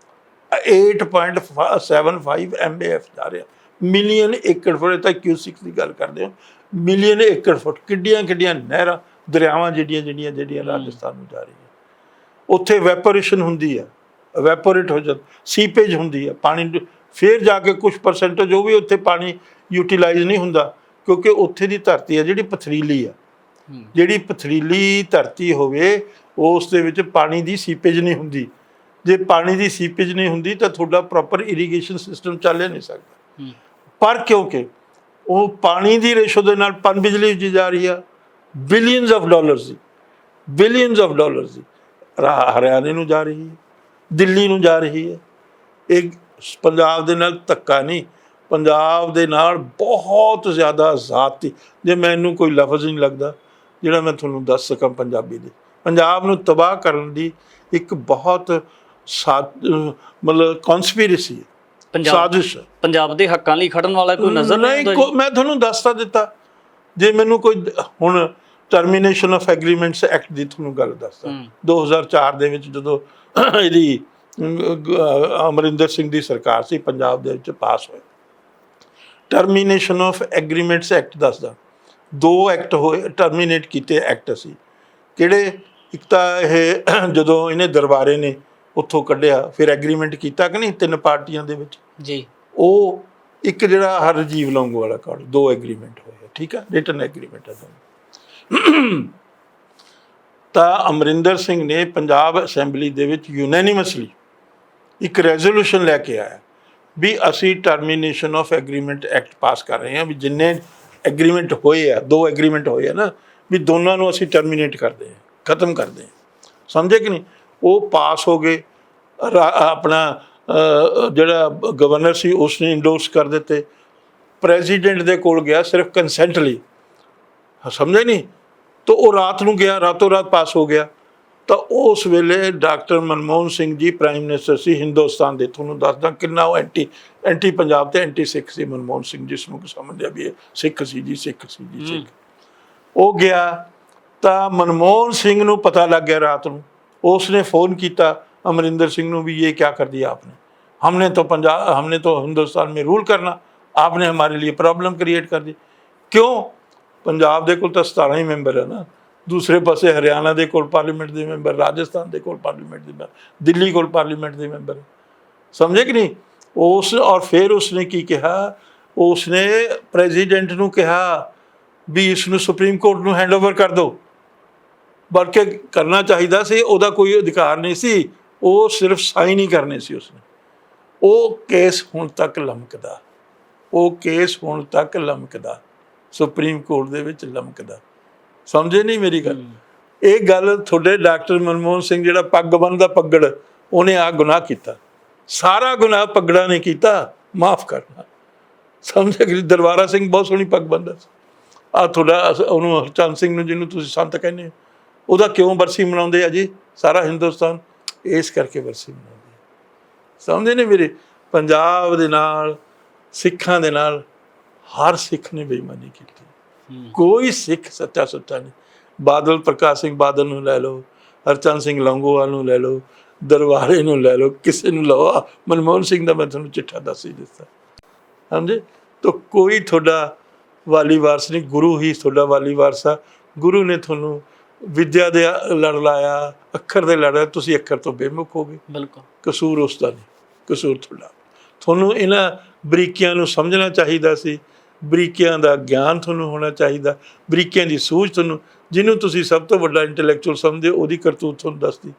8.75 MAF ਜਾ ਰਿਹਾ, ਮਿਲੀਅਨ ਏਕੜ ਫੁੱਟ। ਤਾਂ ਕਿਊਸਿਕ ਦੀ ਗੱਲ ਕਰਦੇ ਹੋ, ਮਿਲੀਅਨ ਏਕੜ ਫੁੱਟ। ਕਿੱਡੀਆਂ ਨਹਿਰਾਂ, ਦਰਿਆਵਾਂ ਜਿਹੜੀਆਂ ਰਾਜਸਥਾਨ ਨੂੰ ਜਾ ਰਹੀਆਂ, ਉੱਥੇ ਵੈਪੋਰੇਸ਼ਨ ਹੁੰਦੀ ਆ, ਵੈਪੋਰੇਟ ਹੋ ਜਾਂਦਾ, ਸੀਪੇਜ ਹੁੰਦੀ ਆ, ਪਾਣੀ ਫਿਰ ਜਾ ਕੇ ਕੁਛ % ਜੋ ਵੀ ਉੱਥੇ ਪਾਣੀ ਯੂਟੀਲਾਈਜ਼ ਨਹੀਂ ਹੁੰਦਾ, ਕਿਉਂਕਿ ਉੱਥੇ ਦੀ ਧਰਤੀ ਆ ਜਿਹੜੀ ਪਥਰੀਲੀ ਆ। ਜਿਹੜੀ ਪਥਰੀਲੀ ਧਰਤੀ ਹੋਵੇ ਉਸ ਦੇ ਵਿੱਚ ਪਾਣੀ ਦੀ ਸੀਪੇਜ ਨਹੀਂ ਹੁੰਦੀ। ਜੇ ਪਾਣੀ ਦੀ ਸੀਪੇਜ ਨਹੀਂ ਹੁੰਦੀ ਤਾਂ ਤੁਹਾਡਾ ਪ੍ਰੋਪਰ ਇਰੀਗੇਸ਼ਨ ਸਿਸਟਮ ਚੱਲ ਨਹੀਂ ਸਕਦਾ। ਪਰ ਕਿਉਂਕਿ ਉਹ ਪਾਣੀ ਦੀ ਰੇਸ਼ੋ ਦੇ ਨਾਲ ਪਨ ਬਿਜਲੀ ਵਿੱਚ ਜਾ ਰਹੀ ਆ, ਬਿਲੀਅਨਸ ਆਫ ਡਾਲਰਸ ਦੀ ਹਰਿਆਣੇ ਨੂੰ ਜਾ ਰਹੀ ਹੈ, ਦਿੱਲੀ ਨੂੰ ਜਾ ਰਹੀ ਹੈ। ਇਹ ਪੰਜਾਬ ਦੇ ਨਾਲ ਧੱਕਾ ਨਹੀਂ, ਪੰਜਾਬ ਦੇ ਨਾਲ ਬਹੁਤ ਜ਼ਿਆਦਾ ਜ਼ਾਤੀ, ਜੇ ਮੈਨੂੰ ਕੋਈ ਲਫ਼ਜ਼ ਨਹੀਂ ਲੱਗਦਾ ਜਿਹੜਾ ਮੈਂ ਤੁਹਾਨੂੰ ਦੱਸ ਸਕਾਂ ਪੰਜਾਬੀ ਦੇ, ਪੰਜਾਬ ਨੂੰ ਤਬਾਹ ਕਰਨ ਦੀ ਇੱਕ ਬਹੁਤ ਮਤਲਬ ਕਨਸਪੀਰੇਸੀ, ਸਾਜ਼ਿਸ਼। ਪੰਜਾਬ ਦੇ ਹੱਕਾਂ ਲਈ ਖੜਨ ਵਾਲਾ ਕੋਈ ਨਜ਼ਰ ਨਹੀਂ ਆਉਂਦਾ ਜੀ? ਮੈਂ ਤੁਹਾਨੂੰ ਦੱਸ ਤਾਂ ਦਿੱਤਾ। ਜੇ ਮੈਨੂੰ ਕੋਈ ਹੁਣ ਟਰਮੀਨੇਸ਼ਨ ਆਫ ਐਗਰੀਮੈਂਟਸ ਐਕਟ ਦੀ ਤੁਹਾਨੂੰ ਗੱਲ ਦੱਸਦਾ, 2004 ਦੇ ਵਿੱਚ ਜਦੋਂ ਇਹਦੀ ਅਮਰਿੰਦਰ ਸਿੰਘ ਦੀ ਸਰਕਾਰ ਸੀ, ਪੰਜਾਬ ਦੇ ਵਿੱਚ ਪਾਸ ਹੋਏ ਟਰਮੀਨੇਸ਼ਨ ਆਫ ਐਗਰੀਮੈਂਟਸ ਐਕਟ ਦੱਸਦਾ। 2 ਐਕਟ ਹੋਏ ਟਰਮੀਨੇਟ ਕੀਤੇ ਐਕਟ ਅਸੀਂ, ਕਿਹੜੇ? ਇੱਕ ਤਾਂ ਇਹ ਜਦੋਂ ਇਹਨੇ ਦਰਬਾਰੇ ਨੇ ਉੱਥੋਂ ਕੱਢਿਆ, ਫਿਰ ਐਗਰੀਮੈਂਟ ਕੀਤਾ ਕਿ ਨਹੀਂ 3 ਪਾਰਟੀਆਂ ਦੇ ਵਿੱਚ ਜੀ, ਉਹ ਇੱਕ ਜਿਹੜਾ ਹਰਜੀਵ ਲੌਂਗੋਵਾਲ ਕਾਰਡ, 2 ਐਗਰੀਮੈਂਟ ਹੋਏ, ਠੀਕ ਆ, ਰਿਟਨ ਐਗਰੀਮੈਂਟ ਹੈ ਤਾਂ ਅਮਰਿੰਦਰ ਸਿੰਘ ਨੇ ਪੰਜਾਬ ਅਸੈਂਬਲੀ ਦੇ ਵਿੱਚ ਯੂਨੈਨਿਮਸਲੀ ਇੱਕ ਰੈਜ਼ੋਲੂਸ਼ਨ ਲੈ ਕੇ ਆਇਆ ਵੀ ਅਸੀਂ termination of agreement act pass ਕਰ ਰਹੇ ਹਾਂ, ਵੀ ਜਿੰਨੇ ਐਗਰੀਮੈਂਟ ਹੋਏ ਆ, 2 ਐਗਰੀਮੈਂਟ ਹੋਏ ਆ ਨਾ, ਵੀ ਦੋਨਾਂ ਨੂੰ ਅਸੀਂ ਟਰਮੀਨੇਟ ਕਰਦੇ ਹਾਂ, ਖਤਮ ਕਰਦੇ ਹਾਂ, ਸਮਝੇ ਕਿ ਨਹੀਂ? ਉਹ ਪਾਸ ਹੋ ਗਏ। ਆਪਣਾ ਜਿਹੜਾ ਗਵਰਨਰ ਸੀ ਉਸਨੇ ਇੰਡੋਰਸ ਕਰ ਦਿੱਤੇ। ਪ੍ਰੈਜ਼ੀਡੈਂਟ ਦੇ ਕੋਲ ਗਿਆ ਸਿਰਫ ਕੰਸੈਂਟ ਲਈ, ਸਮਝੇ ਨਹੀਂ? ਤਾਂ ਉਹ ਰਾਤ ਨੂੰ ਗਿਆ, ਰਾਤੋਂ ਰਾਤ ਪਾਸ ਹੋ ਗਿਆ। ਤਾਂ ਉਸ ਵੇਲੇ doctor Manmohan Singh ji prime minister ਸੀ ਹਿੰਦੁਸਤਾਨ ਦੇ। ਤੁਹਾਨੂੰ ਦੱਸਦਾ ਕਿੰਨਾ ਉਹ ਐਂਟੀ ਪੰਜਾਬ ਤੇ ਐਂਟੀ ਸਿੱਖ ਸੀ ਮਨਮੋਹਨ ਸਿੰਘ, ਜਿਸ ਨੂੰ ਸਮਝਿਆ ਵੀ ਇਹ ਸਿੱਖ ਸੀ ਜੀ, ਸਿੱਖ ਸੀ ਜੀ, ਸਿੱਖ। ਉਹ ਗਿਆ ਤਾਂ ਮਨਮੋਹਨ ਸਿੰਘ ਨੂੰ ਪਤਾ ਲੱਗ ਗਿਆ ਰਾਤ ਨੂੰ। उसने फ़ोन किया अमरिंदर सिंह ने भी, ये क्या कर दिया आपने, हमने तो हिंदुस्तान में रूल करना, आपने हमारे लिए प्रॉब्लम क्रिएट कर दी। क्यों? पंजाब दे कोल तो 17 ही मैंबर है ना, दूसरे पासे हरियाणा दे कोल पार्लीमेंट दे मैंबर, राजस्थान दे कोल पार्लीमेंट दे मैंबर, दिल्ली कोल पार्लीमेंट दे मैंबर, समझे कि नहीं? उस और फिर उसने की कहा, उसने प्रेजिडेंट नूं कहा भी इसनूं सुप्रीम कोर्ट नूं हैंडओवर कर दो, बल्कि करना चाहिए सी, ਉਹਦਾ ਕੋਈ ਅਧਿਕਾਰ ਨਹੀਂ ਸੀ, ਉਹ ਸਿਰਫ ਸਾਈਨ ਹੀ ਕਰਨੇ ਸੀ ਉਸਨੇ। ਉਹ ਕੇਸ ਹੁਣ ਤੱਕ ਲਮਕਦਾ, ਉਹ ਕੇਸ ਹੁਣ ਤੱਕ ਲਮਕਦਾ, ਸੁਪਰੀਮ ਕੋਰਟ ਦੇ ਵਿੱਚ ਲਮਕਦਾ। ਸਮਝੇ ਨਹੀਂ ਮੇਰੀ ਗੱਲ? ਇਹ ਗੱਲ ਤੁਹਾਡੇ ਡਾਕਟਰ ਮਨਮੋਹਨ ਸਿੰਘ ਜਿਹੜਾ ਪੱਗ ਬੰਨਦਾ ਪੱਗੜ, ਉਹਨੇ ਆ ਗੁਨਾਹ ਕੀਤਾ, ਸਾਰਾ ਗੁਨਾਹ ਪੱਗੜਾ ਨੇ ਕੀਤਾ, ਮਾਫ ਕਰਨਾ। ਸਮਝੇ ਕਿ ਦਰਬਾਰਾ ਸਿੰਘ ਬਹੁਤ ਸੋਹਣੀ ਪੱਗ ਬੰਨਦਾ ਸੀ। ਆ ਤੁਹਾਡਾ ਉਹਨੂੰ ਹਰਚੰਦ ਸਿੰਘ ਨੂੰ, ਜਿਹਨੂੰ ਤੁਸੀਂ ਸੰਤ ਕਹਿੰਦੇ ਹੋ, ਉਹਦਾ ਕਿਉਂ ਬਰਸੀ ਮਨਾਉਂਦੇ ਆ ਜੀ ਸਾਰਾ ਹਿੰਦੁਸਤਾਨ? ਇਸ ਕਰਕੇ ਬਰਸੀ ਮਨਾਉਂਦੇ ਆ। ਸਮਝੇ ਨੇ ਮੇਰੇ? ਪੰਜਾਬ ਦੇ ਨਾਲ, ਸਿੱਖਾਂ ਦੇ ਨਾਲ ਹਰ ਸਿੱਖ ਨੇ ਬੇਈਮਾਨੀ ਕੀਤੀ, ਕੋਈ ਸਿੱਖ ਸੱਚਾ ਸੁੱਚਾ ਨਹੀਂ। ਬਾਦਲ, ਪ੍ਰਕਾਸ਼ ਸਿੰਘ ਬਾਦਲ ਨੂੰ ਲੈ ਲਓ, ਹਰਚੰਦ ਸਿੰਘ ਲੌਂਗੋਵਾਲ ਨੂੰ ਲੈ ਲਓ, ਦਰਬਾਰੇ ਨੂੰ ਲੈ ਲਓ, ਕਿਸੇ ਨੂੰ ਲਓ। ਮਨਮੋਹਨ ਸਿੰਘ ਦਾ ਮੈਂ ਤੁਹਾਨੂੰ ਚਿੱਠਾ ਦੱਸ ਹੀ ਦਿੱਤਾ, ਸਮਝੇ? ਤਾਂ ਕੋਈ ਤੁਹਾਡਾ ਵਾਲੀ ਵਾਰਸ ਨਹੀਂ, ਗੁਰੂ ਹੀ ਤੁਹਾਡਾ ਵਾਲੀ ਵਾਰਸ ਆ। ਗੁਰੂ ਨੇ ਤੁਹਾਨੂੰ ਵਿਦਿਆ ਦੇ ਲੜ ਲਾਇਆ, ਅੱਖਰ ਦੇ ਲੜ ਲਾਇਆ, ਤੁਸੀਂ ਅੱਖਰ ਤੋਂ ਬੇਮੁਖ ਹੋ ਗਏ। ਬਿਲਕੁਲ ਕਸੂਰ ਉਸ ਦਾ ਨਹੀਂ, ਕਸੂਰ ਤੁਹਾਡਾ। ਤੁਹਾਨੂੰ ਇਹਨਾਂ ਬਰੀਕੀਆਂ ਨੂੰ ਸਮਝਣਾ ਚਾਹੀਦਾ ਸੀ, ਬਰੀਕੀਆਂ ਦਾ ਗਿਆਨ ਤੁਹਾਨੂੰ ਹੋਣਾ ਚਾਹੀਦਾ, ਬਰੀਕੀਆਂ ਦੀ ਸੂਝ ਤੁਹਾਨੂੰ। ਜਿਹਨੂੰ ਤੁਸੀਂ ਸਭ ਤੋਂ ਵੱਡਾ ਇੰਟੈਲੈਕਚੁਅਲ ਸਮਝਦੇ, ਉਹਦੀ ਕਰਤੂਤ ਤੁਹਾਨੂੰ ਦੱਸਦੀ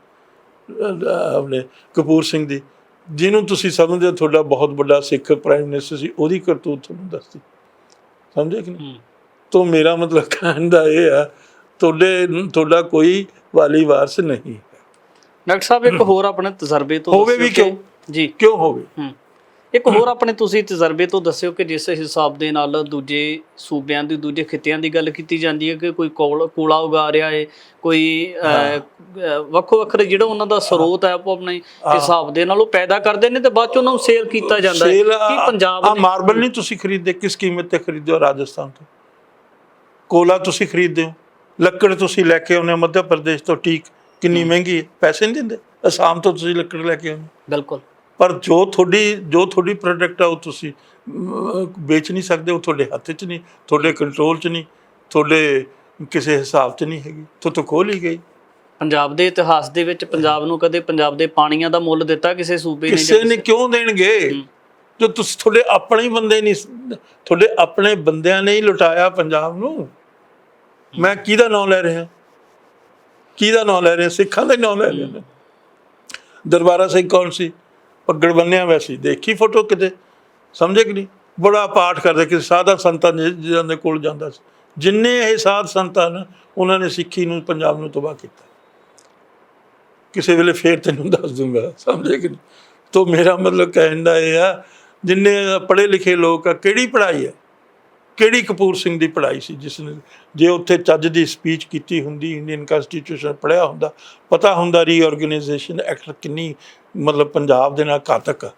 ਆਪਣੇ ਕਪੂਰ ਸਿੰਘ ਦੀ। ਜਿਹਨੂੰ ਤੁਸੀਂ ਸਮਝਦੇ ਹੋ ਤੁਹਾਡਾ ਬਹੁਤ ਵੱਡਾ ਸਿੱਖ ਪ੍ਰਾਈਮ ਮਿਨਿਸਟਰ ਸੀ, ਉਹਦੀ ਕਰਤੂਤ ਤੁਹਾਨੂੰ ਦੱਸਦੀ, ਸਮਝੇ ਕਿ ਨਹੀਂ? ਤਾਂ ਮੇਰਾ ਮਤਲਬ ਕਹਿਣ ਦਾ ਇਹ ਆ, ਤੁਹਾਡਾ ਕੋਈ ਵਾਲੀ ਵਾਰਸ ਨਹੀਂ ਹੈ। ਡਾਕਟਰ ਸਾਹਿਬ, ਇੱਕ ਹੋਰ ਆਪਣੇ ਤਜਰਬੇ ਤੋਂ ਹੋਵੇ ਵੀ ਕਿਉਂ ਜੀ, ਕਿਉਂ ਹੋਵੇ, ਇੱਕ ਹੋਰ ਆਪਣੇ ਤੁਸੀਂ ਤਜਰਬੇ ਤੋਂ ਦੱਸਿਓ ਕਿ ਜਿਸ ਹਿਸਾਬ ਦੇ ਨਾਲ ਦੂਜੇ ਸੂਬਿਆਂ ਦੀ, ਦੂਜੇ ਖਿੱਤਿਆਂ ਦੀ ਗੱਲ ਕੀਤੀ ਜਾਂਦੀ ਹੈ ਕਿ ਕੋਈ ਕੋਲਾ ਉਗਾ ਰਿਹਾ ਹੈ, ਕੋਈ ਵੱਖੋ ਵੱਖਰੇ ਜਿਹੜਾ ਉਹਨਾਂ ਦਾ ਸਰੋਤ ਹੈ ਉਹ ਆਪਣੇ ਹਿਸਾਬ ਦੇ ਨਾਲ ਉਹ ਪੈਦਾ ਕਰਦੇ ਨੇ ਤੇ ਬਾਅਦ ਚ ਉਹਨਾਂ ਨੂੰ ਸੇਲ ਕੀਤਾ ਜਾਂਦਾ ਹੈ। ਕਿ ਪੰਜਾਬ ਮਾਰਬਲ ਨਹੀਂ ਤੁਸੀਂ ਖਰੀਦਦੇ, ਕਿਸ ਕੀਮਤ ਤੇ ਖਰੀਦਦੇ ਹੋ? ਰਾਜਸਥਾਨ ਤੋਂ। ਕੋਲਾ ਤੁਸੀਂ ਖਰੀਦਦੇ ਹੋ, ਲੱਕੜ ਤੁਸੀਂ ਲੈ ਕੇ ਆਉਂਦੇ ਹੋ ਮੱਧ ਪ੍ਰਦੇਸ਼ ਤੋਂ, ਟੀਕ ਕਿੰਨੀ ਮਹਿੰਗੀ ਹੈ, ਪੈਸੇ ਨਹੀਂ ਦਿੰਦੇ। ਅਸਾਮ ਤੋਂ ਤੁਸੀਂ ਲੱਕੜ ਲੈ ਕੇ ਆਉਂਦੇ, ਬਿਲਕੁਲ, ਪਰ ਜੋ ਤੁਹਾਡੀ ਪ੍ਰੋਡਕਟ ਆ ਉਹ ਤੁਸੀਂ ਵੇਚ ਨਹੀਂ ਸਕਦੇ, ਉਹ ਤੁਹਾਡੇ ਹੱਥ 'ਚ ਨਹੀਂ, ਤੁਹਾਡੇ ਕੰਟਰੋਲ 'ਚ ਨਹੀਂ, ਤੁਹਾਡੇ ਕਿਸੇ ਹਿਸਾਬ 'ਚ ਨਹੀਂ ਹੈਗੀ, ਤੋਂ ਖੋਹ ਲਈ ਗਈ। ਪੰਜਾਬ ਦੇ ਇਤਿਹਾਸ ਦੇ ਵਿੱਚ ਪੰਜਾਬ ਨੂੰ ਕਦੇ ਪੰਜਾਬ ਦੇ ਪਾਣੀਆਂ ਦਾ ਮੁੱਲ ਦਿੱਤਾ ਕਿਸੇ ਸੂਬੇ ਨੇ? ਕਿਸੇ ਨੇ ਕਿਉਂ ਦੇਣਗੇ? ਜੋ ਤੁਸੀਂ, ਤੁਹਾਡੇ ਆਪਣੇ ਹੀ ਬੰਦੇ ਨਹੀਂ, ਤੁਹਾਡੇ ਆਪਣੇ ਬੰਦਿਆਂ ਨੇ ਹੀ ਲੁਟਾਇਆ ਪੰਜਾਬ ਨੂੰ। ਮੈਂ ਕਿਹਦਾ ਨਾਂ ਲੈ ਰਿਹਾ? ਕਿਹਦਾ ਨਾਂ ਲੈ ਰਿਹਾ? ਸਿੱਖਾਂ ਦਾ ਹੀ ਨਾਂ ਲੈ ਰਿਹਾ। ਦਰਬਾਰਾ ਸਿੰਘ ਕੌਣ ਸੀ? ਪੱਗੜ ਬੰਨਿਆ ਹੋਇਆ ਸੀ, ਦੇਖੀ ਫੋਟੋ ਕਿਤੇ, ਸਮਝੇ ਕਿ ਨਹੀਂ? ਬੜਾ ਪਾਠ ਕਰਦੇ, ਕਿਸੇ ਸਾਧਾ ਸੰਤਾਂ ਜਿਹਨਾਂ ਦੇ ਕੋਲ ਜਾਂਦਾ ਸੀ। ਜਿੰਨੇ ਇਹ ਸਾਧ ਸੰਤ ਹਨ, ਉਹਨਾਂ ਨੇ ਸਿੱਖੀ ਨੂੰ, ਪੰਜਾਬ ਨੂੰ ਤਬਾਹ ਕੀਤਾ। ਕਿਸੇ ਵੇਲੇ ਫੇਰ ਤੈਨੂੰ ਦੱਸ ਦੂੰਗਾ, ਸਮਝੇ ਕਿ ਨਹੀਂ? ਤਾਂ ਮੇਰਾ ਮਤਲਬ ਕਹਿਣ ਦਾ ਇਹ ਆ, ਜਿੰਨੇ ਪੜ੍ਹੇ ਲਿਖੇ ਲੋਕ ਆ, ਕਿਹੜੀ ਪੜ੍ਹਾਈ ਹੈ, ਕਿਹੜੀ ਕਪੂਰ ਸਿੰਘ ਦੀ ਪੜ੍ਹਾਈ ਸੀ ਜਿਸ ਨੇ, ਜੇ ਉੱਥੇ ਚੱਜ ਦੀ ਸਪੀਚ ਕੀਤੀ ਹੁੰਦੀ, ਇੰਡੀਅਨ ਕਨਸਟੀਟਿਊਸ਼ਨ ਪੜ੍ਹਿਆ ਹੁੰਦਾ, ਪਤਾ ਹੁੰਦਾ ਰੀਆਰਗੇਨਾਈਜੇਸ਼ਨ ਐਕਟ ਕਿੰਨੀ ਮਤਲਬ ਪੰਜਾਬ ਦੇ ਨਾਲ ਘਾਤਕ ਆ,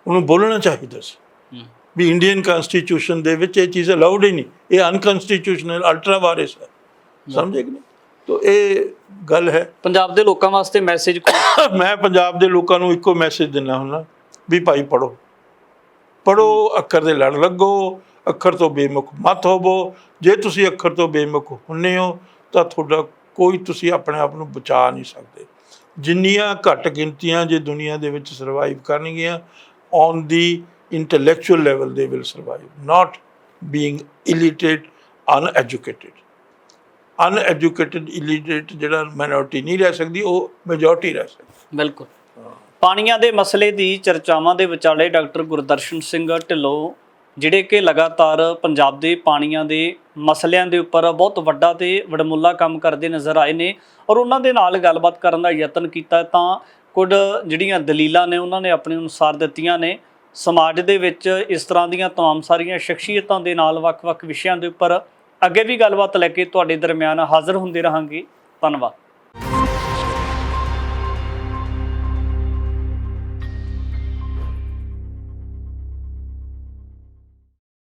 ਉਹਨੂੰ ਬੋਲਣਾ ਚਾਹੀਦਾ ਸੀ ਵੀ ਇੰਡੀਅਨ ਕਨਸਟੀਟਿਊਸ਼ਨ ਦੇ ਵਿੱਚ ਇਹ ਚੀਜ਼ ਅਲਾਉਡ ਹੀ ਨਹੀਂ, ਇਹ ਅਨਕਨਸਟੀਟਿਊਸ਼ਨਲ ਅਲਟਰਾ ਵਾਇਰਸ ਹੈ, ਸਮਝੇ ਕਿ ਨਹੀਂ। ਤੋ ਇਹ ਗੱਲ ਹੈ। ਪੰਜਾਬ ਦੇ ਲੋਕਾਂ ਵਾਸਤੇ ਮੈਸੇਜ ਮੈਂ ਪੰਜਾਬ ਦੇ ਲੋਕਾਂ ਨੂੰ ਇੱਕੋ ਮੈਸੇਜ ਦਿੰਦਾ ਹੁੰਦਾ ਵੀ ਭਾਈ ਪੜ੍ਹੋ, ਪੜ੍ਹੋ, ਅੱਖਰ ਦੇ ਲੜ ਲੱਗੋ, ਅੱਖਰ ਤੋਂ ਬੇਮੁਖ ਮਤ ਹੋਵੋ। ਜੇ ਤੁਸੀਂ ਅੱਖਰ ਤੋਂ ਬੇਮੁਖ ਹੁੰਦੇ ਹੋ ਤਾਂ ਤੁਹਾਡਾ ਕੋਈ, ਤੁਸੀਂ ਆਪਣੇ ਆਪ ਨੂੰ ਬਚਾ ਨਹੀਂ ਸਕਦੇ। ਜਿੰਨੀਆਂ ਘੱਟ ਗਿਣਤੀਆਂ ਜੇ ਦੁਨੀਆ ਦੇ ਵਿੱਚ ਸਰਵਾਈਵ ਕਰਨਗੀਆਂ on the intellectual level they will survive, not being illiterate uneducated. Uneducated illiterate ਜਿਹੜਾ ਮਾਈਨੋਰਿਟੀ ਨਹੀਂ ਰਹਿ ਸਕਦੀ, ਉਹ ਮੈਜੋਰਟੀ ਰਹਿ ਸਕਦੀ। ਬਿਲਕੁਲ। ਪਾਣੀਆਂ ਦੇ ਮਸਲੇ ਦੀ ਚਰਚਾਵਾਂ ਦੇ ਵਿਚਾਲੇ ਡਾਕਟਰ ਗੁਰਦਰਸ਼ਨ ਸਿੰਘ ਢਿੱਲੋਂ, ਜਿਹੜੇ ਕਿ ਲਗਾਤਾਰ ਪੰਜਾਬ ਦੇ ਪਾਣੀਆਂ ਦੇ ਮਸਲਿਆਂ ਦੇ ਉੱਪਰ ਬਹੁਤ ਵੱਡਾ ਤੇ ਵਡਮੁੱਲਾ ਕੰਮ ਕਰਦੇ ਨਜ਼ਰ ਆਏ ਨੇ, ਔਰ ਉਹਨਾਂ ਦੇ ਨਾਲ ਗੱਲਬਾਤ ਕਰਨ ਦਾ ਯਤਨ ਕੀਤਾ ਤਾਂ ਕੁਝ ਜਿਹੜੀਆਂ ਦਲੀਲਾਂ ਨੇ ਉਹਨਾਂ ਨੇ ਆਪਣੇ ਅਨੁਸਾਰ ਦਿੱਤੀਆਂ ਨੇ। ਸਮਾਜ ਦੇ ਵਿੱਚ ਇਸ ਤਰ੍ਹਾਂ ਦੀਆਂ ਤਮਾਮ ਸਾਰੀਆਂ ਸ਼ਖਸੀਅਤਾਂ ਦੇ ਨਾਲ ਵੱਖ-ਵੱਖ ਵਿਸ਼ਿਆਂ ਦੇ ਉੱਪਰ ਅੱਗੇ ਵੀ ਗੱਲਬਾਤ ਲੈ ਕੇ ਤੁਹਾਡੇ ਦਰਮਿਆਨ ਹਾਜ਼ਰ ਹੁੰਦੇ ਰਹਾਂਗੇ। ਧੰਨਵਾਦ।